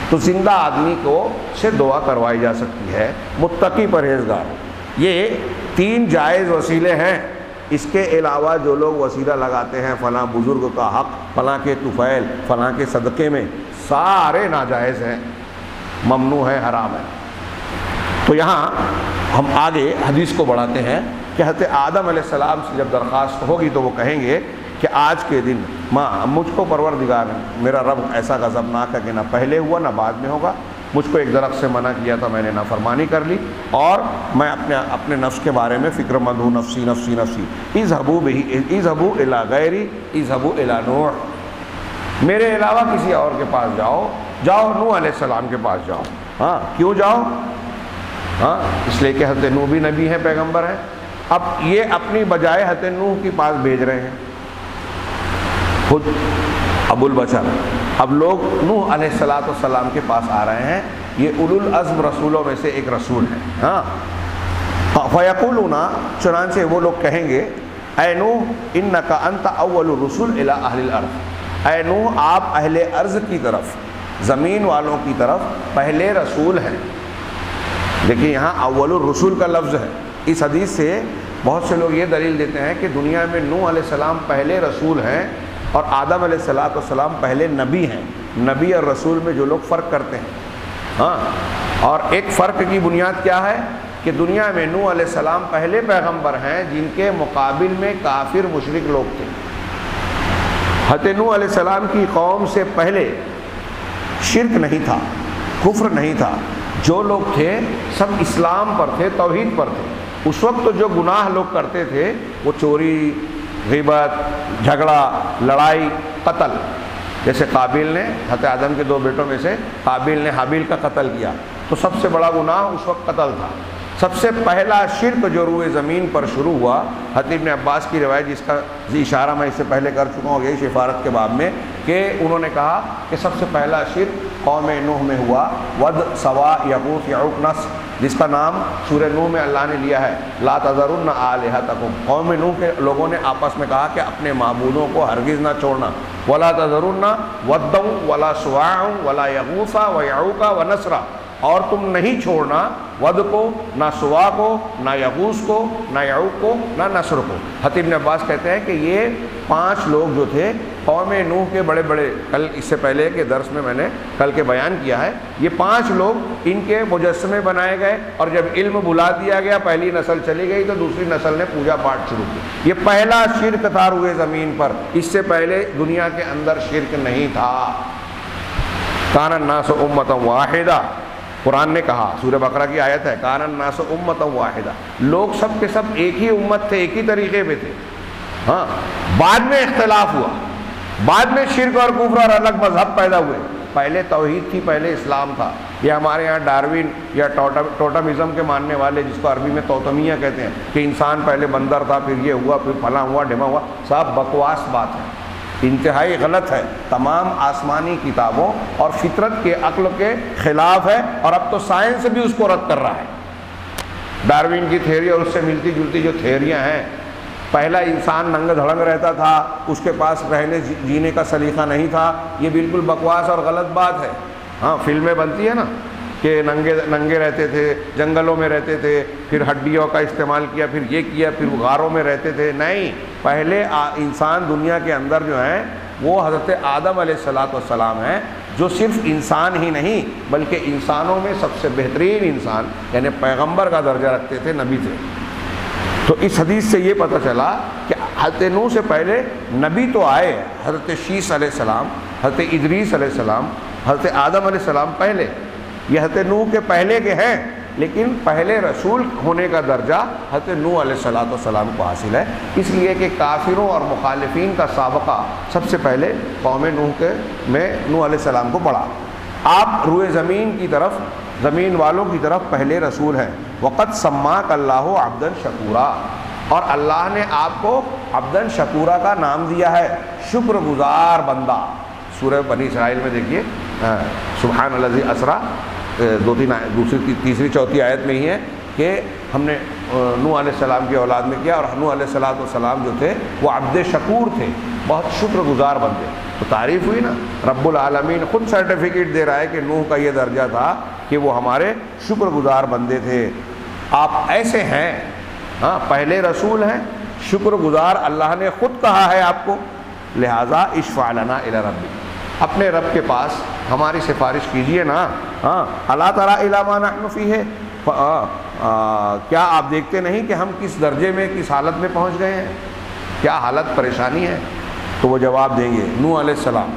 تو زندہ آدمی کو سے دعا کروائی جا سکتی ہے، متقی پرہیزگار۔ یہ 3 جائز وسیلے ہیں۔ اس کے علاوہ جو لوگ وسیلہ لگاتے ہیں فلاں بزرگ کا حق، فلاں کے طفیل، فلاں کے صدقے میں، سارے ناجائز ہیں۔ ممنوع ہے، حرام ہے۔ تو یہاں ہم آگے حدیث کو بڑھاتے ہیں کہ حضرت آدم علیہ السلام سے جب درخواست ہوگی تو وہ کہیں گے کہ آج کے دن مجھ کو پروردگار میرا رب ایسا غضبناک ہے کہ نہ پہلے ہوا نہ بعد میں ہوگا، مجھ کو ایک درخت سے منع کیا تھا، میں نے نافرمانی کر لی، اور میں اپنے نفس کے بارے میں فکر مند ہوں، نفسی نفسی نفسی۔ اذهبوا به اذهبوا الى غیری اذهبوا الى نوح، میرے علاوہ کسی اور کے پاس جاؤ نوح علیہ السلام کے پاس جاؤ۔ ہاں کیوں جاؤ؟ ہاں اس لیے کہ حضرت نوح بھی نبی ہیں، پیغمبر ہیں۔ اب یہ اپنی بجائے حضرت نوح کے پاس بھیج رہے ہیں خود ابو البشر، اب لوگ نوح علیہ السلام کے پاس آ رہے ہیں، یہ اولو العزم رسولوں میں سے ایک رسول ہیں۔ ہاں فیقولون، چنانچہ وہ لوگ کہیں گے اے نوح انک انت اول الرسل الی اہل الارض، اے نوح آپ اہل ارض کی طرف، زمین والوں کی طرف پہلے رسول ہیں۔ دیکھیں یہاں اول الرسول کا لفظ ہے۔ اس حدیث سے بہت سے لوگ یہ دلیل دیتے ہیں کہ دنیا میں نوح علیہ السلام پہلے رسول ہیں اور آدم علیہ السلام پہلے نبی ہیں۔ نبی اور رسول میں جو لوگ فرق کرتے ہیں، ہاں، اور ایک فرق کی بنیاد کیا ہے کہ دنیا میں نوح علیہ السلام پہلے پیغمبر ہیں جن کے مقابل میں کافر مشرک لوگ تھے۔ حضرت نوح علیہ السلام کی قوم سے پہلے شرک نہیں تھا، کفر نہیں تھا، جو لوگ تھے سب اسلام پر تھے، توحید پر تھے۔ اس وقت تو جو گناہ لوگ کرتے تھے وہ چوری، غیبت، جھگڑا، لڑائی، قتل، جیسے قابیل نے حضرت آدم کے 2 بیٹوں میں سے قابیل نے حابیل کا قتل کیا، تو سب سے بڑا گناہ اس وقت قتل تھا۔ سب سے پہلا شرک جو روئے زمین پر شروع ہوا، حضرت ابن عباس کی روایت جس کا اشارہ میں اس سے پہلے کر چکا ہوں یہی شفارت کے باب میں، کہ انہوں نے کہا کہ سب سے پہلا شرک قوم نوح میں ہوا، ود، سوا، یغوث، یعوق، نصر، جس کا نام سورہ نوح میں اللہ نے لیا ہے، لا تذرن آلہتکم۔ قوم نوح کے لوگوں نے آپس میں کہا کہ اپنے معبودوں کو ہرگز نہ چھوڑنا، ولا تذرن ودا ولا سواع ولا یغوث ویعوق ونسرا، اور تم نہیں چھوڑنا ود کو، نہ سوا کو، نہ یغوث کو، نہ یعوق کو، نہ نصر کو۔ حضرت ابن عباس کہتے ہیں کہ یہ 5 لوگ جو تھے قوم نوح کے بڑے بڑے، کل اس سے پہلے کے درس میں نے کل کے بیان کیا ہے، یہ 5 لوگ ان کے مجسمے بنائے گئے، اور جب علم بلا دیا گیا پہلی نسل چلی گئی تو دوسری نسل نے پوجا پاٹ شروع کی۔ یہ پہلا شرک تھا روئے زمین پر، اس سے پہلے دنیا کے اندر شرک نہیں تھا۔ کان الناس امۃ واحدہ، قرآن نے کہا، سورہ بقرہ کی آیت ہے، کان الناس امۃ واحدہ، لوگ سب کے سب ایک ہی امت تھے، ایک ہی طریقے پہ تھے۔ ہاں بعد میں اختلاف ہوا، بعد میں شرک اور کفر اور الگ مذہب پیدا ہوئے، پہلے توحید تھی، پہلے اسلام تھا۔ یہ ہمارے یہاں ڈاروین یا ٹوٹمزم کے ماننے والے، جس کو عربی میں توتمیہ کہتے ہیں، کہ انسان پہلے بندر تھا، پھر یہ ہوا، پھر فلاں ہوا، ڈھما ہوا، سب بکواس بات ہے، انتہائی غلط ہے، تمام آسمانی کتابوں اور فطرت کے عقل کے خلاف ہے، اور اب تو سائنس بھی اس کو رد کر رہا ہے۔ ڈاروین کی تھیوری اور اس سے ملتی جلتی جو تھیوریاں ہیں، پہلا انسان ننگا دھڑنگ رہتا تھا، اس کے پاس رہنے جینے کا سلیقہ نہیں تھا، یہ بالکل بکواس اور غلط بات ہے۔ ہاں فلمیں بنتی ہے نا کہ ننگے رہتے تھے، جنگلوں میں رہتے تھے، پھر ہڈیوں کا استعمال کیا، پھر یہ کیا، پھر غاروں میں رہتے تھے، نہیں، پہلے انسان دنیا کے اندر جو ہیں وہ حضرت آدم علیہ السلام ہیں، جو صرف انسان ہی نہیں بلکہ انسانوں میں سب سے بہترین انسان یعنی پیغمبر کا درجہ رکھتے تھے، نبی تھے۔ تو اس حدیث سے یہ پتہ چلا کہ حضرت نوح سے پہلے نبی تو آئے، حضرت شیس علیہ السلام، حضرت ادریس علیہ السلام، حضرت آدم علیہ السلام پہلے، یہ حضرت نوح کے پہلے کے ہیں، لیکن پہلے رسول ہونے کا درجہ حضرت نوح علیہ السلام کو حاصل ہے، اس لیے کہ کافروں اور مخالفین کا سابقہ سب سے پہلے قوم نوح میں نوح علیہ السلام کو پڑھا۔ آپ روئے زمین کی طرف، زمین والوں کی طرف پہلے رسول ہیں۔ وقت سماک اللہ عبدًا شکورا، اور اللہ نے آپ کو عبدًا شکورا کا نام دیا ہے، شکر گزار بندہ۔ سورہ بنی اسرائیل میں دیکھیے، سبحان الذی اسریٰ، دوسری تیسری چوتھی آیت میں ہی ہے کہ ہم نے نوح علیہ السلام کی اولاد میں کیا، اور نوح علیہ السلام جو تھے وہ عبد شکور تھے، بہت شکر گزار بندے۔ تو تعریف ہوئی نا، رب العالمین خود سرٹیفکیٹ دے رہا ہے کہ نوح کا یہ درجہ تھا کہ وہ ہمارے شکر گزار بندے تھے۔ آپ ایسے ہیں، ہاں پہلے رسول ہیں، شکر گزار اللہ نے خود کہا ہے آپ کو، لہٰذا اشفع لنا الی ربک، اپنے رب کے پاس ہماری سفارش کیجئے نا. ہاں الا تری الی ما نحن فیہ، کیا آپ دیکھتے نہیں کہ ہم کس درجے میں، کس حالت میں پہنچ گئے ہیں، کیا حالت پریشانی ہے. تو وہ جواب دیں گے نوح علیہ السلام.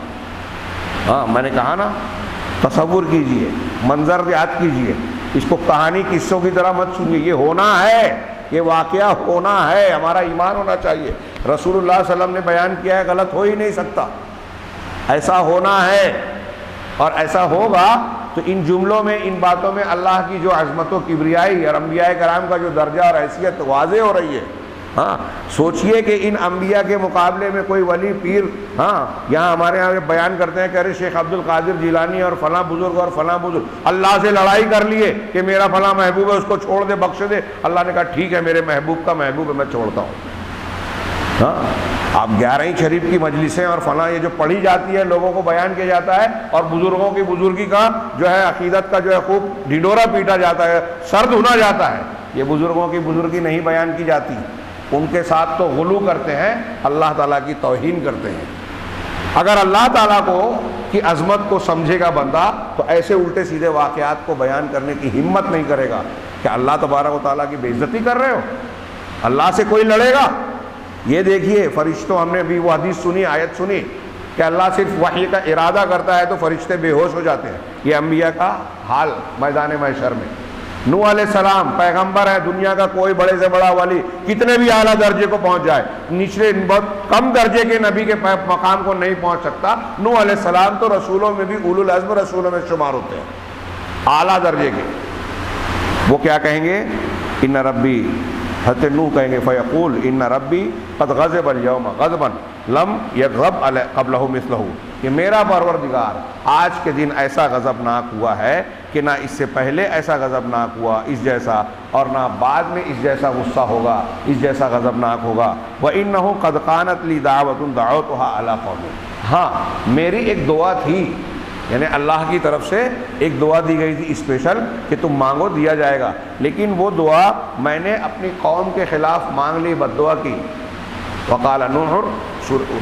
ہاں میں نے کہا نا، تصور کیجئے، منظر یاد کیجئے، اس کو کہانی قصوں کی طرح مت سنیے. یہ ہونا ہے، یہ واقعہ ہونا ہے. ہمارا ایمان ہونا چاہیے. رسول اللہ صلی اللہ علیہ وسلم نے بیان کیا ہے، غلط ہو ہی نہیں سکتا. ایسا ہونا ہے اور ایسا ہوگا. تو ان جملوں میں، ان باتوں میں اللہ کی جو عظمت و کبریائی اور انبیاء کرام کا جو درجہ اور حیثیت واضح ہو رہی ہے. ہاں سوچئے کہ ان انبیاء کے مقابلے میں کوئی ولی پیر، ہاں یہاں ہمارے یہاں بیان کرتے ہیں کہ ارے شیخ عبد القادر جیلانی اور فلاں بزرگ اور فلاں بزرگ اللہ سے لڑائی کر لیے کہ میرا فلاں محبوب ہے، اس کو چھوڑ دے، بخش دے. اللہ نے کہا ٹھیک ہے، میرے محبوب کا محبوب ہے، میں چھوڑتا ہوں. ہاں آپ 11 شریف کی مجلسیں اور فلاں یہ جو پڑھی جاتی ہے، لوگوں کو بیان کیا جاتا ہے، اور بزرگوں کی بزرگی کا جو ہے عقیدت کا جو ہے خوب ڈھنڈورا پیٹا جاتا ہے، سر دھنا جاتا ہے. یہ بزرگوں کی بزرگی نہیں بیان کی جاتی. ان کے ساتھ تو غلو کرتے ہیں، اللہ تعالیٰ کی توہین کرتے ہیں. اگر اللہ تعالیٰ کی عظمت کو سمجھے گا بندہ تو ایسے الٹے سیدھے واقعات کو بیان کرنے کی ہمت نہیں کرے گا. کہ اللہ تبارک و تعالیٰ کی بے عزتی کر رہے ہو؟ اللہ سے کوئی لڑے گا؟ یہ دیکھیے فرشتوں، ہم نے بھی وہ حدیث سنی، آیت سنی کہ اللہ صرف وحی کا ارادہ کرتا ہے تو فرشتے بے ہوش ہو جاتے ہیں. یہ انبیاء کا حال میدان محشر میں. نوح علیہ السلام پیغمبر ہے، دنیا کا کوئی بڑے سے بڑا ولی کتنے بھی اعلیٰ درجے کو پہنچ جائے، نچلے بہت کم درجے کے نبی کے مقام کو نہیں پہنچ سکتا. نوح علیہ السلام تو رسولوں میں بھی اولو العزم رسولوں میں شمار ہوتے ہیں، اعلیٰ درجے کے. وہ کیا کہیں گے؟ ان ربی، حضرت نوح کہیں گے فیقول ان ربی قد غضب اليوم غضبا لم یغضب قبلہ مثلہ، کہ میرا پروردگار آج کے دن ایسا غضبناک ہوا ہے کہ نہ اس سے پہلے ایسا غضبناک ہوا اس جیسا، اور نہ بعد میں اس جیسا غصہ ہوگا، اس جیسا غضبناک ہوگا. وَإِنَّهُ قَدْ قَانَتْ لِي دَعْوَةٌ دَعَوْتُهَا عَلَىٰ قَوْمٍ، ہاں میری ایک دعا تھی، یعنی اللہ کی طرف سے ایک دعا دی گئی تھی اسپیشل کہ تم مانگو دیا جائے گا، لیکن وہ دعا میں نے اپنی قوم کے خلاف مانگ لی، بد دعا کی. وقال نوح،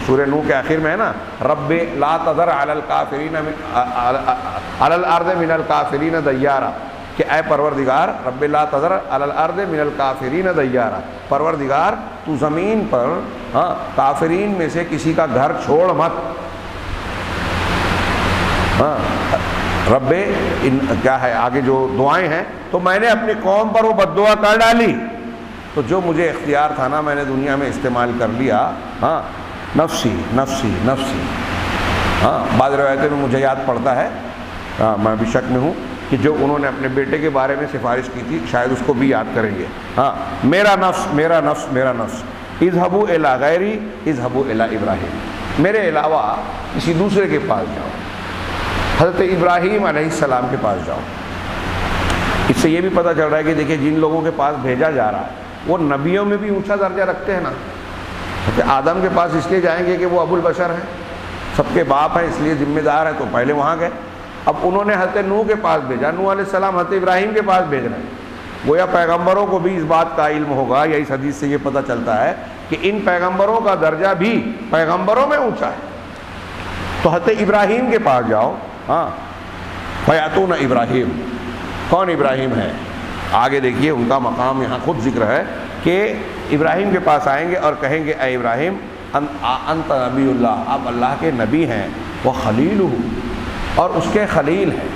سورہ نوح کے آخر میں ہے نا، رب لا تذر علی الکافرین علی الارض من الکافرین دیارا، کہ اے پروردگار رب لا تذر علی الارض من الکافرین دیارا، پروردگار تو زمین پر کافرین میں سے کسی کا گھر چھوڑ مت. ہاں رب کیا ہے آگے جو دعائیں ہیں، تو میں نے اپنی قوم پر وہ بد دعا کر ڈالی، تو جو مجھے اختیار تھا نا میں نے دنیا میں استعمال کر لیا. ہاں نفسی نفسی نفسی. ہاں بعض روایتوں میں مجھے یاد پڑتا ہے، میں بھی شک میں ہوں کہ جو انہوں نے اپنے بیٹے کے بارے میں سفارش کی تھی شاید اس کو بھی یاد کریں گے. ہاں میرا نفس میرا نفس میرا نفس، اذهبوا الی غیری اذهبوا الی ابراہیم، میرے علاوہ کسی دوسرے کے پاس جاؤ، حضرت ابراہیم علیہ السلام کے پاس جاؤ. اس سے یہ بھی پتہ چل رہا ہے کہ دیکھیں جن لوگوں کے پاس بھیجا جا رہا ہے وہ نبیوں میں بھی اونچا درجہ رکھتے ہیں نا. آدم کے پاس اس لیے جائیں گے کہ وہ ابو البشر ہیں، سب کے باپ ہیں، اس لیے ذمہ دار ہیں، تو پہلے وہاں گئے. اب انہوں نے حضرت نوح کے پاس بھیجا، نوح علیہ السلام حضرت ابراہیم کے پاس بھیج رہے ہیں. گویا پیغمبروں کو بھی اس بات کا علم ہوگا، یا اس حدیث سے یہ پتہ چلتا ہے کہ ان پیغمبروں کا درجہ بھی پیغمبروں میں اونچا ہے. تو حضرت ابراہیم کے پاس جاؤ. ہاں فیاتون ابراہیم، کون ابراہیم ہے؟ آگے دیکھیے ان کا مقام یہاں خود ذکر ہے کہ ابراہیم کے پاس آئیں گے اور کہیں گے اے ابراہیم انت نبی اللہ، آپ اللہ کے نبی ہیں، وہ خلیلہ، اور اس کے خلیل ہیں،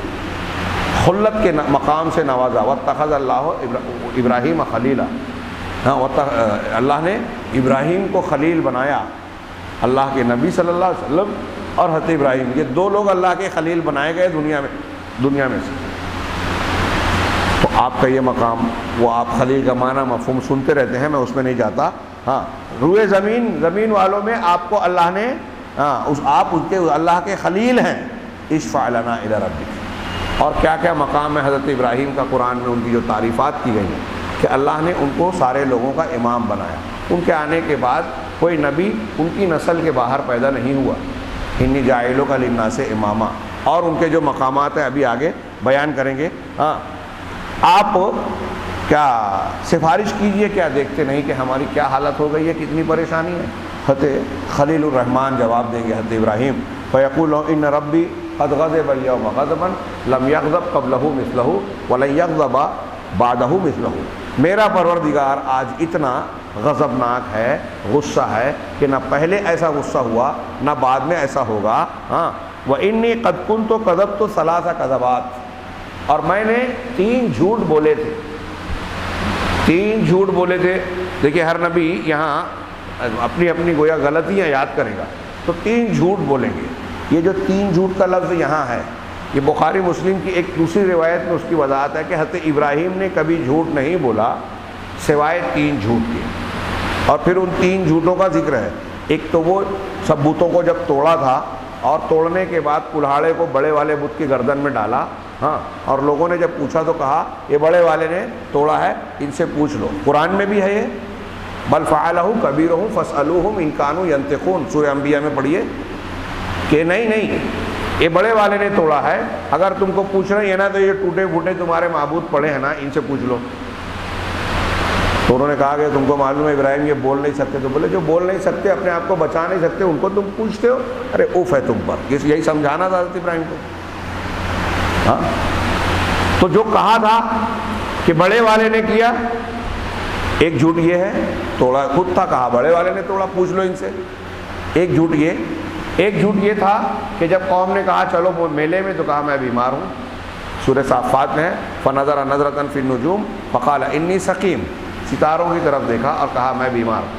خلت کے مقام سے نوازا. واتخذ اللہ ابراہیم خلیلا، ہاں اللہ نے ابراہیم کو خلیل بنایا. اللہ کے نبی صلی اللہ علیہ وسلم اور حضرت ابراہیم، یہ دو لوگ اللہ کے خلیل بنائے گئے دنیا میں سے. تو آپ کا یہ مقام، وہ آپ خلیل کا معنی مفہوم سنتے رہتے ہیں، میں اس میں نہیں جاتا. ہاں روئے زمین والوں میں آپ کو اللہ نے، آپ ان کے اللہ کے خلیل ہیں. اشفع لنا الی ربک. اور کیا کیا مقام ہے حضرت ابراہیم کا قرآن میں، ان کی جو تعریفات کی گئی ہیں کہ اللہ نے ان کو سارے لوگوں کا امام بنایا. ان کے آنے کے بعد کوئی نبی ان کی نسل کے باہر پیدا نہیں ہوا. انی جاعلک للناس اماما، اور ان کے جو مقامات ہیں ابھی آگے بیان کریں گے. ہاں آپ کیا سفارش کیجئے، کیا دیکھتے نہیں کہ ہماری کیا حالت ہو گئی ہے، کتنی پریشانی ہے. حضرت خلیل الرحمن جواب دیں گے حضرت ابراہیم فیقول ان ربی قد غضب اليوم غضبا لم یغضب قبلہ مثلہ ولن یغضب بعدہ مثلہ، میرا پروردگار آج اتنا غضبناک ہے، غصہ ہے کہ نہ پہلے ایسا غصہ ہوا نہ بعد میں ایسا ہوگا۔ ہاں وانی قد کنت کذبت ثلاث کذبات، اور میں نے 3 جھوٹ بولے تھے، 3 جھوٹ بولے تھے۔ دیکھیے ہر نبی یہاں اپنی اپنی گویا غلطیاں یاد کرے گا، تو 3 جھوٹ بولیں گے۔ یہ جو 3 جھوٹ کا لفظ یہاں ہے، یہ بخاری مسلم کی ایک دوسری روایت میں اس کی وضاحت ہے کہ حضرت ابراہیم نے کبھی جھوٹ نہیں بولا سوائے 3 جھوٹ کے، اور پھر ان 3 جھوٹوں کا ذکر ہے۔ ایک تو وہ سب بتوں کو جب توڑا تھا اور توڑنے کے بعد کلہاڑے کو بڑے والے بت کی گردن میں ڈالا، ہاں، اور لوگوں نے جب پوچھا تو کہا یہ بڑے والے نے توڑا ہے، ان سے پوچھ لو۔ قرآن میں بھی ہے یہ، بل فعلہ کبیرہم فاسألوہم ان کانوا ینطقون، سورہ انبیاء میں پڑھیے کہ نہیں یہ بڑے والے نے توڑا ہے، اگر تم کو پوچھ رہے ہیں نا تو یہ ٹوٹے پھوٹے تمہارے معبود پڑے ہیں نا، ان سے پوچھ لو۔ تو انہوں نے کہا کہ تم کو معلوم ہے ابراہیم یہ بول نہیں سکتے، تو بولے جو بول نہیں سکتے، اپنے آپ کو بچا نہیں سکتے، ان کو تم پوچھتے ہو؟ ارے اوف ہے تم پر، یہی سمجھانا تھا حضرت ابراہیم کو۔ ہاں تو جو کہا تھا کہ بڑے والے نے کیا، ایک جھوٹ یہ ہے، توڑا خود تھا، کہا بڑے والے نے توڑا، پوچھ لو ان سے۔ ایک جھوٹ یہ تھا کہ جب قوم نے کہا چلو وہ میلے میں، تو کہا میں بیمار ہوں، سورہ صافات میں ہے، فنظر نظرۃ فی النجوم فقال انی سقیم، ستاروں کی طرف دیکھا اور کہا میں بیمار ہوں۔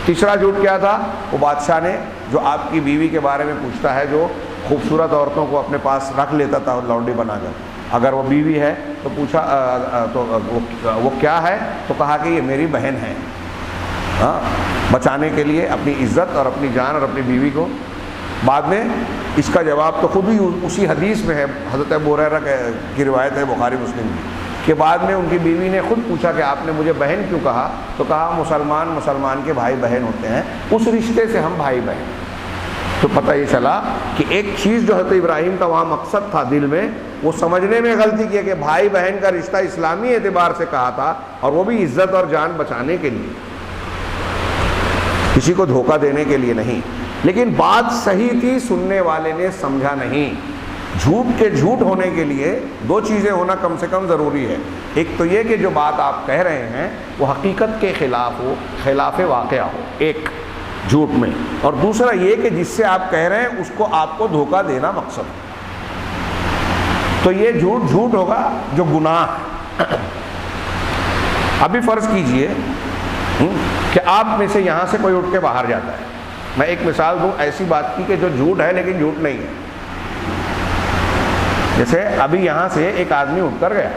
تیسرا جھوٹ کیا تھا؟ وہ بادشاہ نے جو آپ کی بیوی کے بارے میں پوچھتا ہے، جو خوبصورت عورتوں کو اپنے پاس رکھ لیتا تھا لونڈی بنا کر، اگر وہ بیوی ہے تو پوچھا تو وہ کیا ہے، تو کہا کہ یہ میری بہن ہے۔ ہاں بچانے کے لیے اپنی عزت اور اپنی جان اور اپنی بیوی کو۔ بعد میں اس کا جواب تو خود ہی اسی حدیث میں ہے، حضرت ابو ہریرہ کی روایت ہے بخاری مسلم کی، کہ بعد میں ان کی بیوی نے خود پوچھا کہ آپ نے مجھے بہن کیوں کہا، تو کہا مسلمان کے بھائی بہن ہوتے ہیں، اس رشتے سے ہم بھائی بہن۔ تو پتہ یہ چلا کہ ایک چیز جو حضرت ابراہیم کا وہاں مقصد تھا دل میں، وہ سمجھنے میں غلطی کی کہ بھائی بہن کا رشتہ اسلامی اعتبار سے کہا تھا، اور وہ بھی عزت اور جان بچانے کے لیے، کسی کو دھوکہ دینے کے لیے نہیں۔ لیکن بات صحیح تھی، سننے والے نے سمجھا نہیں۔ جھوٹ کے جھوٹ ہونے کے لیے 2 چیزیں ہونا کم سے کم ضروری ہے۔ ایک تو یہ کہ جو بات آپ کہہ رہے ہیں وہ حقیقت کے خلاف ہو، خلاف واقعہ ہو، ایک جھوٹ میں، اور دوسرا یہ کہ جس سے آپ کہہ رہے ہیں اس کو آپ کو دھوکہ دینا مقصد۔ تو یہ جھوٹ ہوگا جو گناہ۔ ابھی فرض کیجئے کہ آپ میں سے یہاں سے کوئی اٹھ کے باہر جاتا ہے، میں ایک مثال دوں ایسی بات کی کہ جو جھوٹ ہے لیکن جھوٹ نہیں ہے۔ جیسے ابھی یہاں سے ایک آدمی اٹھ کر گیا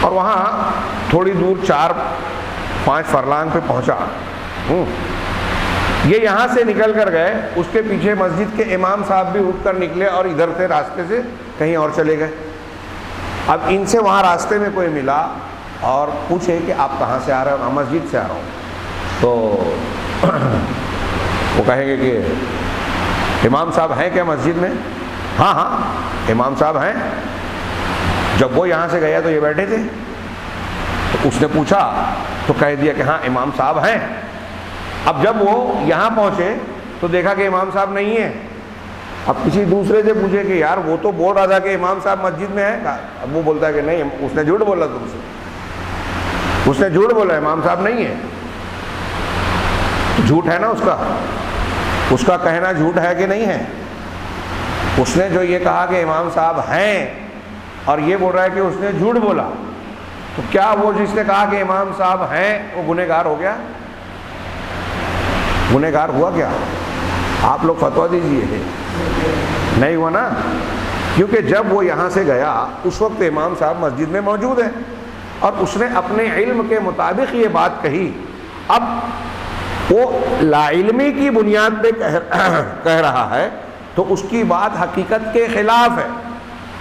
اور وہاں تھوڑی دور 4-5 فرلانگ پہ پہنچا، یہ یہاں سے نکل کر گئے، اس کے پیچھے مسجد کے امام صاحب بھی اٹھ کر نکلے اور ادھر سے راستے سے کہیں اور چلے گئے۔ اب ان سے وہاں راستے میں کوئی ملا اور پوچھے کہ آپ کہاں سے آ رہے ہو؟ مسجد سے آ رہا ہوں۔ تو وہ کہیں گے کہ امام صاحب ہیں کیا مسجد میں؟ ہاں امام صاحب ہیں۔ جب وہ یہاں سے گیا تو یہ بیٹھے تھے، تو اس نے پوچھا تو کہہ دیا کہ ہاں امام صاحب ہیں۔ اب جب وہ یہاں پہنچے تو دیکھا کہ امام صاحب نہیں ہیں۔ اب کسی دوسرے سے پوچھے کہ یار وہ تو بول رہا تھا کہ امام صاحب مسجد میں ہیں، اب وہ بولتا ہے کہ نہیں، اس نے جھوٹ بولا، تم سے اس نے جھوٹ بولا، امام صاحب نہیں ہے۔ جھوٹ ہے نا اس کا کہنا جھوٹ ہے کہ نہیں ہے؟ اس نے جو یہ کہا کہ امام صاحب ہیں اور یہ بول رہا ہے کہ اس نے جھوٹ بولا، تو کیا وہ جس نے کہا کہ امام صاحب ہیں وہ گنہگار ہو گیا؟ گنہگار ہوا کیا؟ آپ لوگ فتویٰ دیجئے۔ نہیں ہوا نا، کیونکہ جب وہ یہاں سے گیا اس وقت امام صاحب مسجد میں موجود ہیں اور اس نے اپنے علم کے مطابق یہ بات کہی۔ اب وہ لا علمی کی بنیاد پہ کہہ رہا ہے تو اس کی بات حقیقت کے خلاف ہے،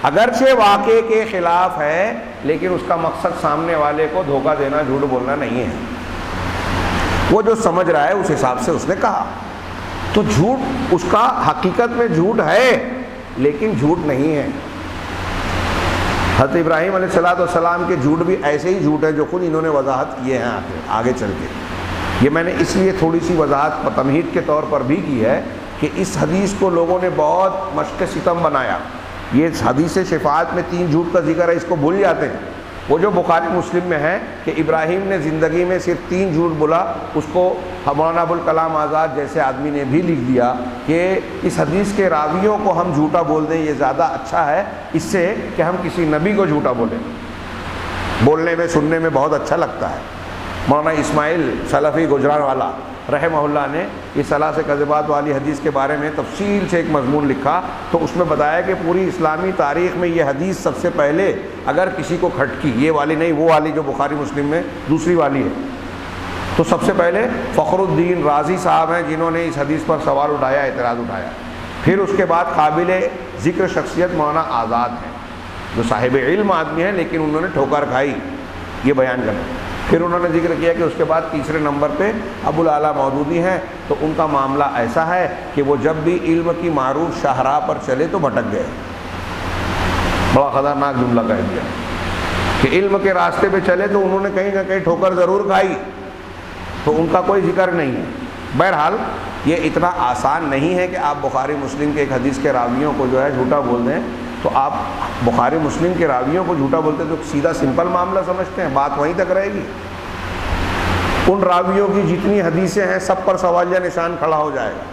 اگرچہ واقعے کے خلاف ہے، لیکن اس کا مقصد سامنے والے کو دھوکہ دینا، جھوٹ بولنا نہیں ہے۔ وہ جو سمجھ رہا ہے اس حساب سے اس نے کہا، تو جھوٹ اس کا حقیقت میں جھوٹ ہے لیکن جھوٹ نہیں ہے۔ حضرت ابراہیم علیہ السلام کے جھوٹ بھی ایسے ہی جھوٹ ہے جو خود انہوں نے وضاحت کیے ہیں آگے چل کے۔ یہ میں نے اس لیے تھوڑی سی وضاحت تمہید کے طور پر بھی کی ہے کہ اس حدیث کو لوگوں نے بہت مشق ستم بنایا. یہ حدیث شفاعت میں 3 جھوٹ کا ذکر ہے، اس کو بھول جاتے ہیں. وہ جو بخاری مسلم میں ہے کہ ابراہیم نے زندگی میں صرف 3 جھوٹ بولا، اس کو مولانا ابوالکلام آزاد جیسے آدمی نے بھی لکھ دیا کہ اس حدیث کے راویوں کو ہم جھوٹا بول دیں یہ زیادہ اچھا ہے اس سے کہ ہم کسی نبی کو جھوٹا بولیں. بولنے میں سننے میں بہت اچھا لگتا ہے. مولانا اسماعیل سلفی گجران والا رحمہ اللہ نے یہ ثلاث کذبات والی حدیث کے بارے میں تفصیل سے ایک مضمون لکھا، تو اس میں بتایا کہ پوری اسلامی تاریخ میں یہ حدیث سب سے پہلے اگر کسی کو کھٹکی، یہ والی نہیں، وہ والی جو بخاری مسلم میں دوسری والی ہے، تو سب سے پہلے فخر الدین رازی صاحب ہیں جنہوں نے اس حدیث پر سوال اٹھایا، اعتراض اٹھایا. پھر اس کے بعد قابل ذکر شخصیت مولانا آزاد ہیں جو صاحب علم آدمی ہیں لیکن انہوں نے ٹھوکر کھائی یہ بیان کرنا. پھر انہوں نے ذکر کیا کہ اس کے بعد تیسرے نمبر پہ ابو الاعلیٰ مودودی ہیں، تو ان کا معاملہ ایسا ہے کہ وہ جب بھی علم کی معروف شاہراہ پر چلے تو بھٹک گئے. بڑا خطرناک جملہ کہہ دیا کہ علم کے راستے پہ چلے تو انہوں نے کہیں نہ کہیں ٹھوکر ضرور کھائی، تو ان کا کوئی ذکر نہیں ہے. بہرحال یہ اتنا آسان نہیں ہے کہ آپ بخاری مسلم کے ایک حدیث کے راویوں کو جو ہے جھوٹا بول دیں. تو آپ بخاری مسلم کے راویوں کو جھوٹا بولتے تو سیدھا سمپل معاملہ سمجھتے ہیں، بات وہیں تک رہے گی. ان راویوں کی جتنی حدیثیں ہیں سب پر سوالیہ نشان کھڑا ہو جائے گا.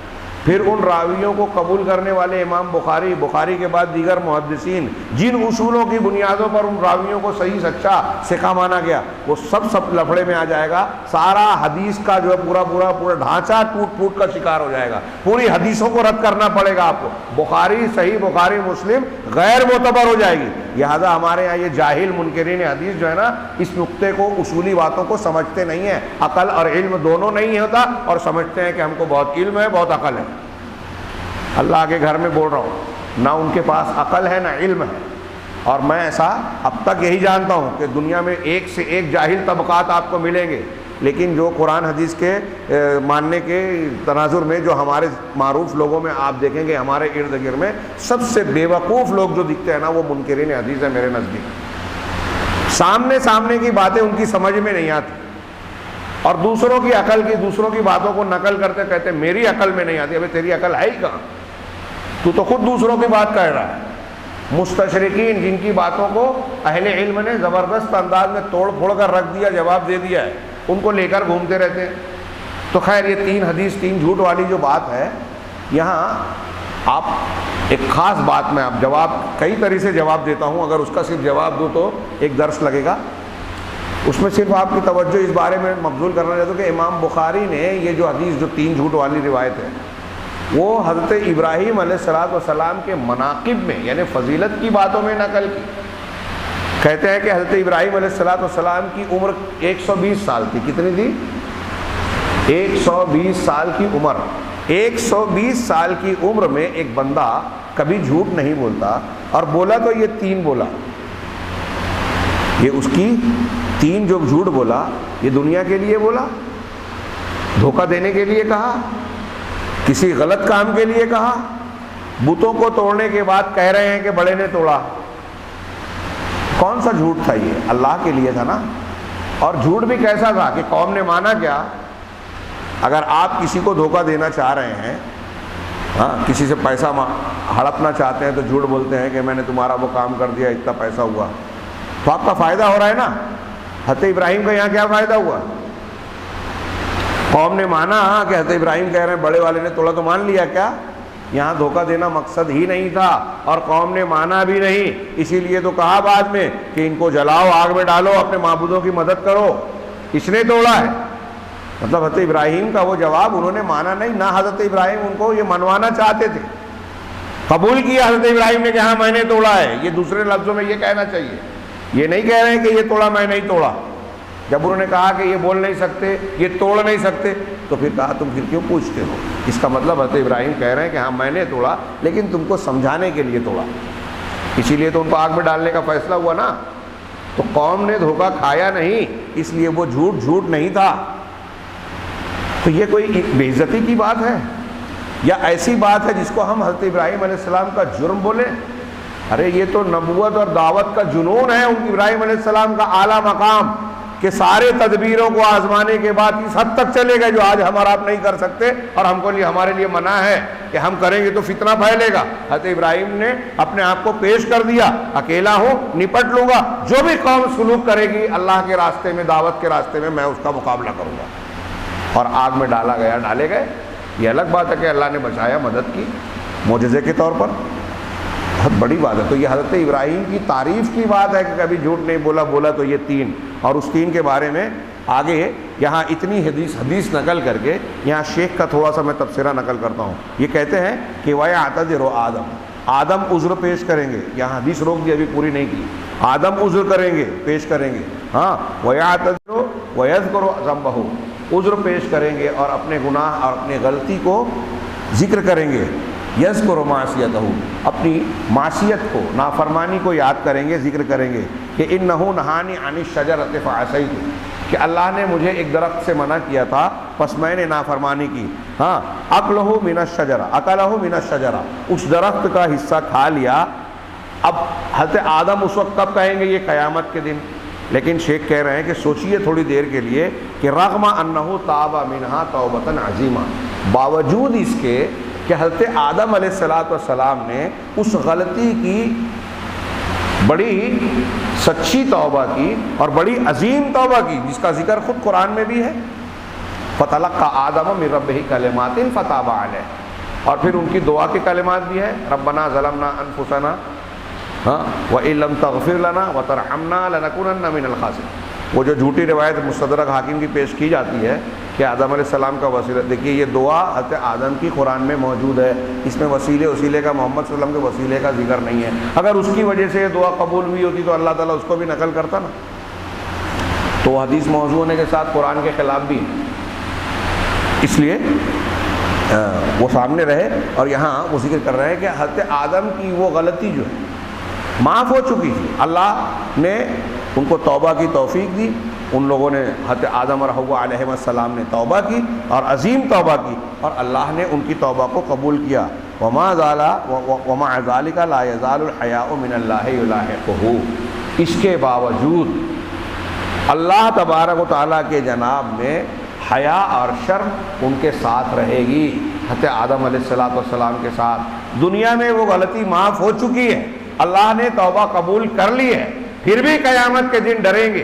پھر ان راویوں کو قبول کرنے والے امام بخاری کے بعد دیگر محدثین جن اصولوں کی بنیادوں پر ان راویوں کو صحیح سچا ثقہ مانا گیا، وہ سب لفڑے میں آ جائے گا. سارا حدیث کا جو ہے پورا ڈھانچہ ٹوٹ پھوٹ کا شکار ہو جائے گا. پوری حدیثوں کو رد کرنا پڑے گا آپ کو. بخاری صحیح بخاری مسلم غیر معتبر ہو جائے گی. لہذا ہمارے یہاں یہ جاہل منکرین حدیث جو ہے نا، اس نقطے کو، اصولی باتوں کو سمجھتے نہیں ہیں. عقل اور علم دونوں نہیں ہوتا اور سمجھتے ہیں کہ ہم کو بہت علم ہے بہت عقل ہے. اللہ کے گھر میں بول رہا ہوں، نہ ان کے پاس عقل ہے نہ علم ہے. اور میں ایسا اب تک یہی جانتا ہوں کہ دنیا میں ایک سے ایک جاہل طبقات آپ کو ملیں گے، لیکن جو قرآن حدیث کے ماننے کے تناظر میں جو ہمارے معروف لوگوں میں آپ دیکھیں گے، ہمارے ارد گرد میں سب سے بیوقوف لوگ جو دکھتے ہیں نا، وہ منکرین حدیث ہے میرے نزدیک. سامنے کی باتیں ان کی سمجھ میں نہیں آتی اور دوسروں کی عقل کی، دوسروں کی باتوں کو نقل کرتے کہتے میری عقل میں نہیں آتی. ابھی تیری عقل ہے ہی کہاں؟ تو خود دوسروں کی بات کہہ رہا ہے. مستشرقین جن کی باتوں کو اہل علم نے زبردست انداز میں توڑ پھوڑ کر رکھ دیا، جواب دے دیا ہے، ان کو لے کر گھومتے رہتے ہیں. تو خیر یہ 3 حدیث 3 جھوٹ والی جو بات ہے، یہاں آپ ایک خاص بات میں آپ جواب کئی طرح سے جواب دیتا ہوں، اگر اس کا صرف جواب دو تو ایک درس لگے گا. اس میں صرف آپ کی توجہ اس بارے میں مبذول کرنا چاہتا ہوں کہ امام بخاری نے یہ جو حدیث جو 3 جھوٹ والی روایت ہے، وہ حضرت ابراہیم علیہ السلام کے مناقب میں یعنی فضیلت کی باتوں میں نقل کی. کہتے ہیں کہ حضرت ابراہیم علیہ السلام کی عمر 120 سال تھی. کتنی تھی؟ 120 سال کی عمر. 120 سال کی عمر میں ایک بندہ کبھی جھوٹ نہیں بولتا، اور بولا تو یہ 3 بولا. یہ اس کی 3 جو جھوٹ بولا، یہ دنیا کے لیے بولا، دھوکہ دینے کے لیے کہا، کسی غلط کام کے لیے کہا، بتوں کو توڑنے کے بعد کہہ رہے ہیں کہ بڑے نے توڑا. کون سا جھوٹ تھا یہ؟ اللہ کے لیے تھا نا. اور جھوٹ بھی کیسا تھا کہ قوم نے مانا کیا؟ اگر آپ کسی کو دھوکہ دینا چاہ رہے ہیں، ہاں کسی سے پیسہ ہڑپنا چاہتے ہیں تو جھوٹ بولتے ہیں کہ میں نے تمہارا وہ کام کر دیا، اتنا پیسہ ہوا، تو آپ کا فائدہ ہو رہا ہے نا. حضرت ابراہیم کا یہاں کیا فائدہ ہوا؟ قوم نے مانا کہ حضرت ابراہیم کہہ رہے ہیں بڑے والے نے توڑا تو مان لیا کیا؟ یہاں دھوکہ دینا مقصد ہی نہیں تھا اور قوم نے مانا بھی نہیں. اسی لیے تو کہا بعد میں کہ ان کو جلاؤ، آگ میں ڈالو، اپنے معبودوں کی مدد کرو، اس نے توڑا ہے. مطلب حضرت ابراہیم کا وہ جواب انہوں نے مانا نہیں، نہ حضرت ابراہیم ان کو یہ منوانا چاہتے تھے. قبول کیا حضرت ابراہیم نے کہ ہاں میں نے توڑا ہے. یہ دوسرے لفظوں میں یہ کہنا چاہیے، یہ نہیں کہہ رہے ہیں کہ یہ توڑا میں نہیں توڑا. جب انہوں نے کہا کہ یہ بول نہیں سکتے، یہ توڑ نہیں سکتے، تو پھر کہا تم پھر کیوں پوچھتے ہو؟ اس کا مطلب حضرت ابراہیم کہہ رہے ہیں کہ ہاں میں نے توڑا، لیکن تم کو سمجھانے کے لیے توڑا. اسی لیے تو ان کو آگ میں ڈالنے کا فیصلہ ہوا نا. تو قوم نے دھوکہ کھایا نہیں، اس لیے وہ جھوٹ نہیں تھا. تو یہ کوئی بے عزتی کی بات ہے یا ایسی بات ہے جس کو ہم حضرت ابراہیم علیہ السلام کا جرم بولیں؟ ارے یہ تو نبوت اور دعوت کا جنون ہے. ان ابراہیم علیہ السلام کا اعلیٰ مقام کہ سارے تدبیروں کو آزمانے کے بعد اس حد تک چلے گئے جو آج ہم اور آپ نہیں کر سکتے، اور ہمارے لیے منع ہے کہ ہم کریں گے تو فتنہ پھیلے گا۔ حضرت ابراہیم نے اپنے آپ کو پیش کر دیا، اکیلا ہوں نپٹ لوں گا، جو بھی قوم سلوک کرے گی اللہ کے راستے میں، دعوت کے راستے میں اس کا مقابلہ کروں گا۔ اور آگ میں ڈالے گئے۔ یہ الگ بات ہے کہ اللہ نے بچایا، مدد کی معجزے کے طور پر، بہت بڑی بات ہے۔ تو یہ حضرت ابراہیم کی تعریف کی بات ہے کہ کبھی جھوٹ نہیں بولا تو یہ 3، اور اس 3 کے بارے میں آگے یہاں اتنی حدیث نقل کر کے یہاں شیخ کا تھوڑا سا میں تبصرہ نقل کرتا ہوں۔ یہ کہتے ہیں کہ وَيَعْتَذِرُ آدم عذر پیش کریں گے، یہاں حدیث روک دی، ابھی پوری نہیں کی۔ آدم عذر کریں گے، پیش کریں گے، ہاں، وَيَعْتَذِرُ وَيَذْكُرُ ذَنبَهُ، عذر پیش کریں گے اور اپنے گناہ اور اپنی غلطی کو ذکر کریں گے۔ یذکر معصیتہ، اپنی معصیت کو، نافرمانی کو یاد کریں گے، ذکر کریں گے کہ انہ نہانی عن الشجرۃ فعصیت، کہ اللہ نے مجھے ایک درخت سے منع کیا تھا پس میں نے نافرمانی کی۔ ہاں، اکلہ من الشجرہ، اس درخت کا حصہ کھا لیا۔ اب حضرت آدم اس وقت کب کہیں گے؟ یہ قیامت کے دن۔ لیکن شیخ کہہ رہے ہیں کہ سوچئے تھوڑی دیر کے لیے کہ رغم انہ تاب منہا توبۃ عظیمہ، باوجود اس کے کہ حضرت آدم علیہ السلام نے اس غلطی کی بڑی سچی توبہ کی اور بڑی عظیم توبہ کی، جس کا ذکر خود قرآن میں بھی ہے۔ فَتَلَقَّى آدَمَ مِن رَبِّهِ كَلِمَاتٍ فَتَابَ عَلَيْهِ، اور پھر ان کی دعا کے کلمات بھی ہے، ربنا ظلمنا انفسنا وَإِن لَّمْ تَغْفِرْ لَنَا وَتَرْحَمْنَا لَنَكُونَنَّ مِنَ الْخَاسِرِينَ۔ وہ جو جھوٹی روایت مستدرک حاکم کی پیش کی جاتی ہے کہ آدم علیہ السلام کا وسیلہ، دیکھیے یہ دعا حضرت آدم کی قرآن میں موجود ہے، اس میں وسیلے کا، محمد صلی اللہ علیہ وسلم کے وسیلے کا ذکر نہیں ہے۔ اگر اس کی وجہ سے یہ دعا قبول ہوئی ہوتی تو اللہ تعالیٰ اس کو بھی نقل کرتا نا۔ تو حدیث موضوع ہونے کے ساتھ قرآن کے خلاف بھی، اس لیے وہ سامنے رہے۔ اور یہاں وہ ذکر کر رہے ہیں کہ حضرت آدم کی وہ غلطی جو ہے معاف ہو چکی تھی، اللہ نے ان کو توبہ کی توفیق دی، ان لوگوں نے، حضرت آدم اور حوا علیہ السلام نے توبہ کی اور عظیم توبہ کی، اور اللہ نے ان کی توبہ کو قبول کیا۔ وَمَعَ ذَلِكَ لَا يَزَالُ الْحَيَاءُ مِنَ اللَّهِ يُلَاحِقُهُ، اس کے باوجود اللہ تبارک و تعالیٰ کے جناب میں حیا اور شرم ان کے ساتھ رہے گی، حضرت آدم علیہ السلام کے ساتھ۔ دنیا میں وہ غلطی معاف ہو چکی ہے، اللہ نے توبہ قبول کر لی ہے، پھر بھی قیامت کے دن ڈریں گے،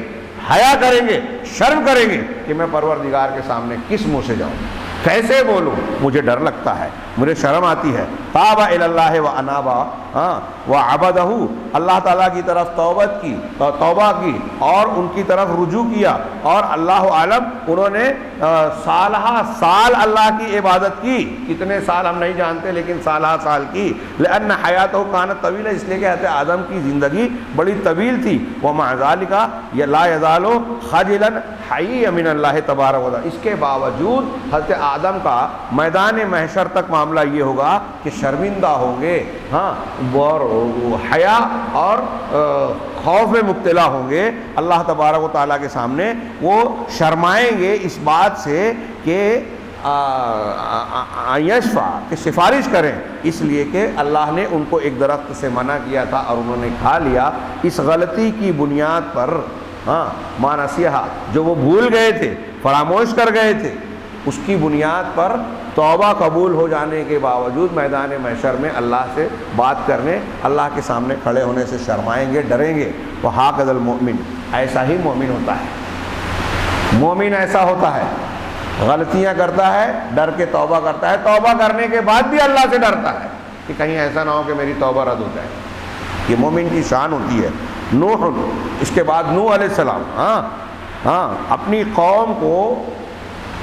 حیا کریں گے، شرم کریں گے کہ میں پروردگار کے سامنے کس منہ سے جاؤں، کیسے بولوں، مجھے ڈر لگتا ہے، مجھے شرم آتی ہے۔ تاب الی اللہ و انابا وعبدہ، اللہ تعالیٰ کی طرف توبہ کی اور ان کی طرف رجوع کیا، اور اللہ عالم انہوں نے سال اللہ کی عبادت کی، کتنے سال ہم نہیں جانتے لیکن سال کی، لأن حیاتہ کانت طویلہ، اس لیے کہ حضرت آدم کی زندگی بڑی طویل تھی۔ ومع ذلک لا یزال خجلا حی من اللہ تبارک و تعالی، اس کے باوجود حضرت آدم کا میدان محشر تک معاملہ یہ ہوگا کہ شرمندہ ہوں گے، ہاں، اور حیا اور خوف میں مبتلا ہوں گے اللہ تبارک و تعالیٰ کے سامنے۔ وہ شرمائیں گے اس بات سے کہ یشفع، کہ سفارش کریں، اس لیے کہ اللہ نے ان کو ایک درخت سے منع کیا تھا اور انہوں نے کھا لیا۔ اس غلطی کی بنیاد پر، ہاں، ما نسیہا، جو وہ بھول گئے تھے، فراموش کر گئے تھے، اس کی بنیاد پر توبہ قبول ہو جانے کے باوجود میدان محشر میں اللہ سے بات کرنے، اللہ کے سامنے کھڑے ہونے سے شرمائیں گے، ڈریں گے۔ وَهَكَذَا الْمُؤْمِنُ، ایسا ہی مومن ہوتا ہے، مومن ایسا ہوتا ہے، غلطیاں کرتا ہے، ڈر کے توبہ کرتا ہے، توبہ کرنے کے بعد بھی اللہ سے ڈرتا ہے کہ کہیں ایسا نہ ہو کہ میری توبہ رد ہو جائے۔ یہ مومن کی شان ہوتی ہے۔ نوح، اس کے بعد نوح علیہ السلام، ہاں، اپنی قوم کو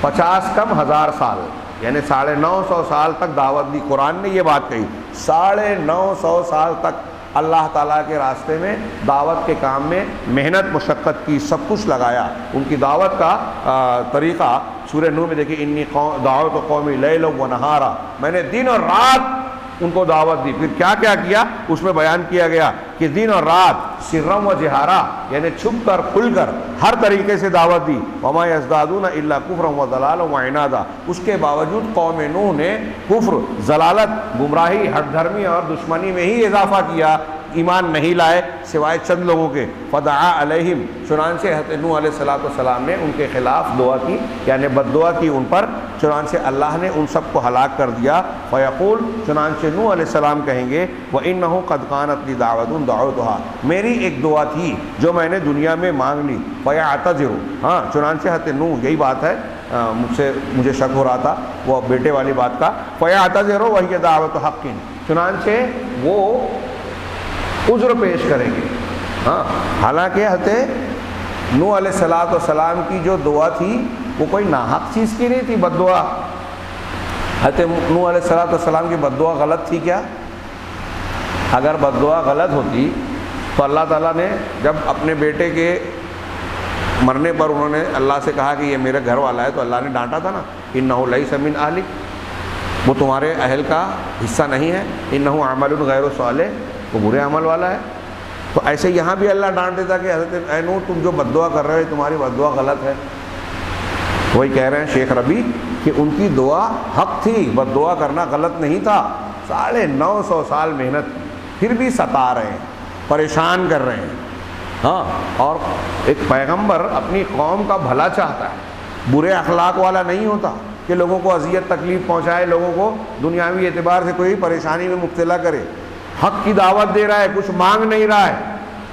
50 کم 1000 سال، یعنی 950 سال تک دعوت دی۔ قرآن نے یہ بات کہی، 950 سال تک اللہ تعالیٰ کے راستے میں دعوت کے کام میں محنت مشقت کی، سب کچھ لگایا۔ ان کی دعوت کا طریقہ سورہ نوح میں دیکھیں، انی دعوت قومی لیلا و نہارا، میں نے دن اور رات ان کو دعوت دی۔ پھر کیا کیا کیا اس میں بیان کیا گیا کہ دن اور رات، سرم و جہارا، یعنی چھپ کر کھل کر ہر طریقے سے دعوت دی۔ وما یزدادون الا کفرا و ضلالا و عنادا، اس کے باوجود قوم نوح نے کفر، ضلالت، گمراہی، ہٹ دھرمی اور دشمنی میں ہی اضافہ کیا۔ ایمان نہیں لائے سوائے چند لوگوں کے. فدعا علیہم، چنانچہ حضرت نوح علیہ السلام نے ان کے خلاف دعا کی، یعنی بد دعا کی ان پر، چنانچہ اللہ نے ان سب کو ہلاک کر دیا. فیقول، چنانچہ نوح علیہ السلام کہیں گے وَإِنَّهُ قَدْ كَانَتْ لِي دَعْوَةٌ دَعَوْتُهَا، میری ایک دعا تھی جو میں نے دنیا میں مانگ لی. فَيَعْتَذِرُ، ہاں چنانچہ حضرت نوح، یہی بات ہے، مجھے شک ہو رہا تھا وہ بیٹے والی بات کا. فَيَعْتَذِرُ وَهِيَ دَعْوَةُ حَقٍّ، چنانچہ وہ عذر پیش کریں گے. ہاں حالانکہ حضرت نوح علیہ السلام کی جو دعا تھی وہ کوئی ناحق چیز کی نہیں تھی، بد دعا. حضرت نوح علیہ السلام کی بد دعا غلط تھی کیا؟ اگر بد دعا غلط ہوتی تو اللہ تعالیٰ نے جب اپنے بیٹے کے مرنے پر انہوں نے اللہ سے کہا کہ یہ میرے گھر والا ہے، تو اللہ نے ڈانٹا تھا نا، اِنَّهُ لَيْسَ مِنْ أَهْلِكَ، وہ تمہارے اہل کا حصہ نہیں ہے. اِنَّهُ عَمَلٌ غَيْرُ صَالِحٌ، وہ برے عمل والا ہے. تو ایسے یہاں بھی اللہ ڈانٹ دیتا کہ حضرت اے نوح تم جو بد دعا کر رہے ہو تمہاری بد دعا غلط ہے. وہی کہہ رہے ہیں شیخ ربیع کہ ان کی دعا حق تھی، بد دعا کرنا غلط نہیں تھا. 950 سال محنت کی، پھر بھی ستا رہے ہیں، پریشان کر رہے ہیں. ہاں، اور ایک پیغمبر اپنی قوم کا بھلا چاہتا ہے، برے اخلاق والا نہیں ہوتا کہ لوگوں کو اذیت تکلیف پہنچائے، لوگوں کو دنیاوی اعتبار سے کوئی پریشانی میں مبتلا کرے. حق کی دعوت دے رہا ہے، کچھ مانگ نہیں رہا ہے،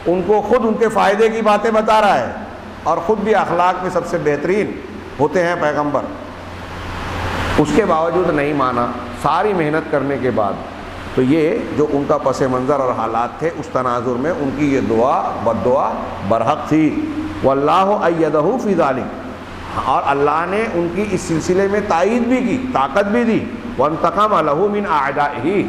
ان کو خود ان کے فائدے کی باتیں بتا رہا ہے، اور خود بھی اخلاق میں سب سے بہترین ہوتے ہیں پیغمبر. اس کے باوجود نہیں مانا، ساری محنت کرنے کے بعد. تو یہ جو ان کا پس منظر اور حالات تھے، اس تناظر میں ان کی یہ دعا بد دعا برحق تھی. واللہ ایدہ فی ذلک، اور اللہ نے ان کی اس سلسلے میں تائید بھی کی، طاقت بھی دی. وانتقم لہ من اعدائہ،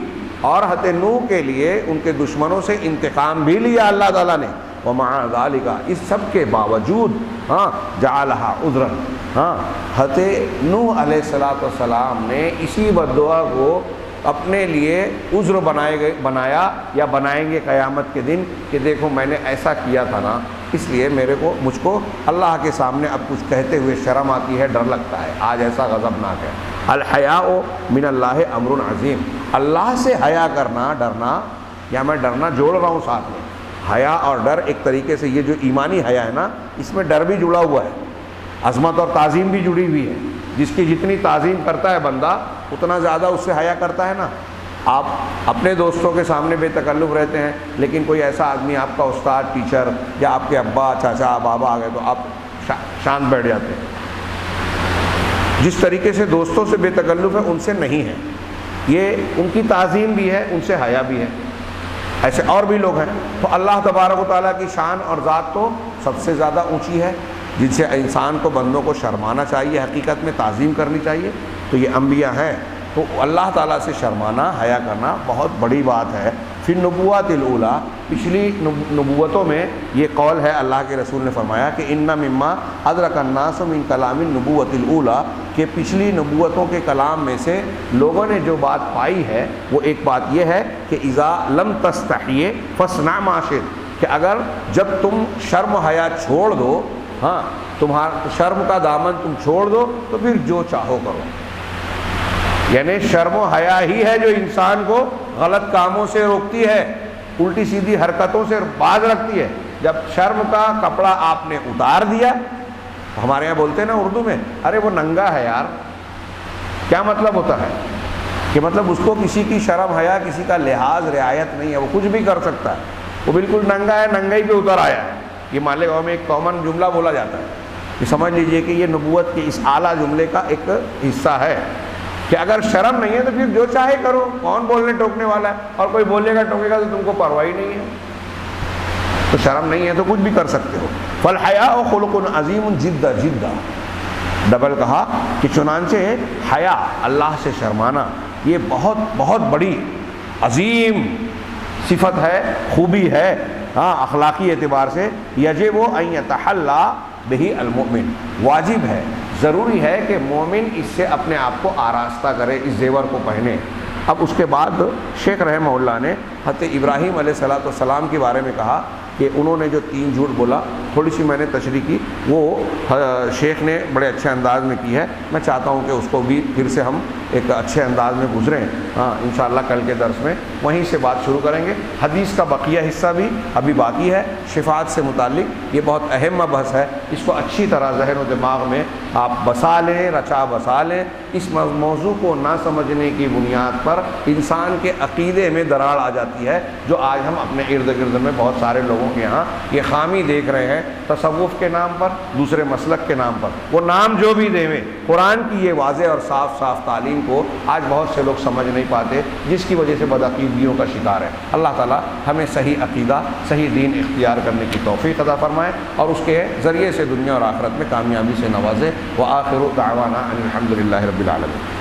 اور حضرت نوح کے لیے ان کے دشمنوں سے انتقام بھی لیا اللہ تعالیٰ نے. ومع ذلک، اس سب کے باوجود جعلہا عذرا، حضرت نوح علیہ السلام نے اسی بد دعا کو اپنے لیے عذر بنایا یا بنائیں گے قیامت کے دن کہ دیکھو میں نے ایسا کیا تھا نا، اس لیے مجھ کو اللہ کے سامنے اب کچھ کہتے ہوئے شرم آتی ہے، ڈر لگتا ہے، آج ایسا غضبناک ہے. الحیاء من اللہ امر عظیم، اللہ سے حیا کرنا، ڈرنا، یا میں ڈرنا جوڑ رہا ہوں ساتھ میں. حیا اور ڈر ایک طریقے سے، یہ جو ایمانی حیا ہے نا، اس میں ڈر بھی جڑا ہوا ہے، عظمت اور تعظیم بھی جڑی ہوئی ہے. جس کی جتنی تعظیم کرتا ہے بندہ اتنا زیادہ اس سے حیا کرتا ہے نا. آپ اپنے دوستوں کے سامنے بے تکلف رہتے ہیں، لیکن کوئی ایسا آدمی آپ کا استاد، ٹیچر، یا آپ کے ابا، چاچا، بابا آ گئے تو آپ شانت بیٹھ جاتے ہیں. جس طریقے سے دوستوں سے بے تکلف ہے ان سے نہیں ہے، یہ ان کی تعظیم بھی ہے، ان سے حیا بھی ہے. ایسے اور بھی لوگ ہیں. تو اللہ تبارک و تعالیٰ کی شان اور ذات تو سب سے زیادہ اونچی ہے، جن سے انسان کو، بندوں کو شرمانا چاہیے، حقیقت میں تعظیم کرنی چاہیے. تو یہ انبیاء ہیں، تو اللہ تعالیٰ سے شرمانا، حیا کرنا بہت بڑی بات ہے. پھر نبوت الاولیٰ، پچھلی نبوتوں میں یہ قول ہے، اللہ کے رسول نے فرمایا کہ ان مما ادرک الناس من کلام النبوت الاولیٰ، کہ پچھلی نبوتوں کے کلام میں سے لوگوں نے جو بات پائی ہے وہ ایک بات یہ ہے کہ اذا لم تستحی فاصنع ما شئت، کہ اگر جب تم شرم و حیا چھوڑ دو، تمہارا شرم کا دامن تم چھوڑ دو، تو پھر جو چاہو کرو. یعنی شرم و حیا ہی ہے جو انسان کو غلط کاموں سے روکتی ہے، الٹی سیدھی حرکتوں سے باز رکھتی ہے. جب شرم کا کپڑا آپ نے اتار دیا، ہمارے یہاں بولتے ہیں نا اردو میں، ارے وہ ننگا ہے یار. کیا مطلب ہوتا ہے؟ کہ مطلب اس کو کسی کی شرم حیا، کسی کا لحاظ رعایت نہیں ہے، وہ کچھ بھی کر سکتا ہے، وہ بالکل ننگا ہے، ننگائی پہ اتر آیا ہے. یہ مالیگاؤں میں ایک کامن جملہ بولا جاتا ہے، کہ سمجھ لیجئے کہ یہ نبوت کے اس اعلیٰ جملے کا ایک حصہ ہے کہ اگر شرم نہیں ہے تو پھر جو چاہے کرو، کون بولنے ٹوکنے والا ہے؟ اور کوئی بولے گا ٹوکے گا تو تم کو پرواہ ہی نہیں ہے. تو شرم نہیں ہے تو کچھ بھی کر سکتے ہو. فالحیاء خلق عظیم جدا جدا، ڈبل کہا کہ چنانچہ حیا، اللہ سے شرمانا، یہ بہت بہت بڑی عظیم صفت ہے، خوبی ہے، اخلاقی اعتبار سے. یجب ان یتحلی بہ المؤمن، واجب ہے، ضروری ہے کہ مومن اس سے اپنے آپ کو آراستہ کرے، اس زیور کو پہنے. اب اس کے بعد شیخ رحمہ اللہ نے حضرت ابراہیم علیہ السلام کے بارے میں کہا کہ انہوں نے جو 3 جھوٹ بولا، تھوڑی سی میں نے تشریح کی، وہ شیخ نے بڑے اچھے انداز میں کی ہے. میں چاہتا ہوں کہ اس کو بھی پھر سے ہم ایک اچھے انداز میں گزریں. انشاءاللہ کل کے درس میں وہیں سے بات شروع کریں گے. حدیث کا بقیہ حصہ بھی ابھی باقی ہے شفاعت سے متعلق. یہ بہت اہم مبحث ہے، اس کو اچھی طرح ذہن و دماغ میں آپ بسا لیں، رچا بسا لیں. اس موضوع کو نہ سمجھنے کی بنیاد پر انسان کے عقیدے میں دراڑ آ جاتی ہے، جو آج ہم اپنے ارد گرد میں بہت سارے لوگوں کے یہاں یہ خامی دیکھ رہے ہیں. تصوف کے نام پر، دوسرے مسلک کے نام پر، وہ نام جو بھی دیں، قرآن کی یہ واضح اور صاف صاف تعلیم کو آج بہت سے لوگ سمجھ نہیں پاتے، جس کی وجہ سے بدعقیدگیوں کا شکار ہے. اللہ تعالیٰ ہمیں صحیح عقیدہ، صحیح دین اختیار کرنے کی توفیق عطا فرمائے اور اس کے ذریعے سے دنیا اور آخرت میں کامیابی سے نوازے. وآخر دعوانا ان الحمد للہ رب العالمین.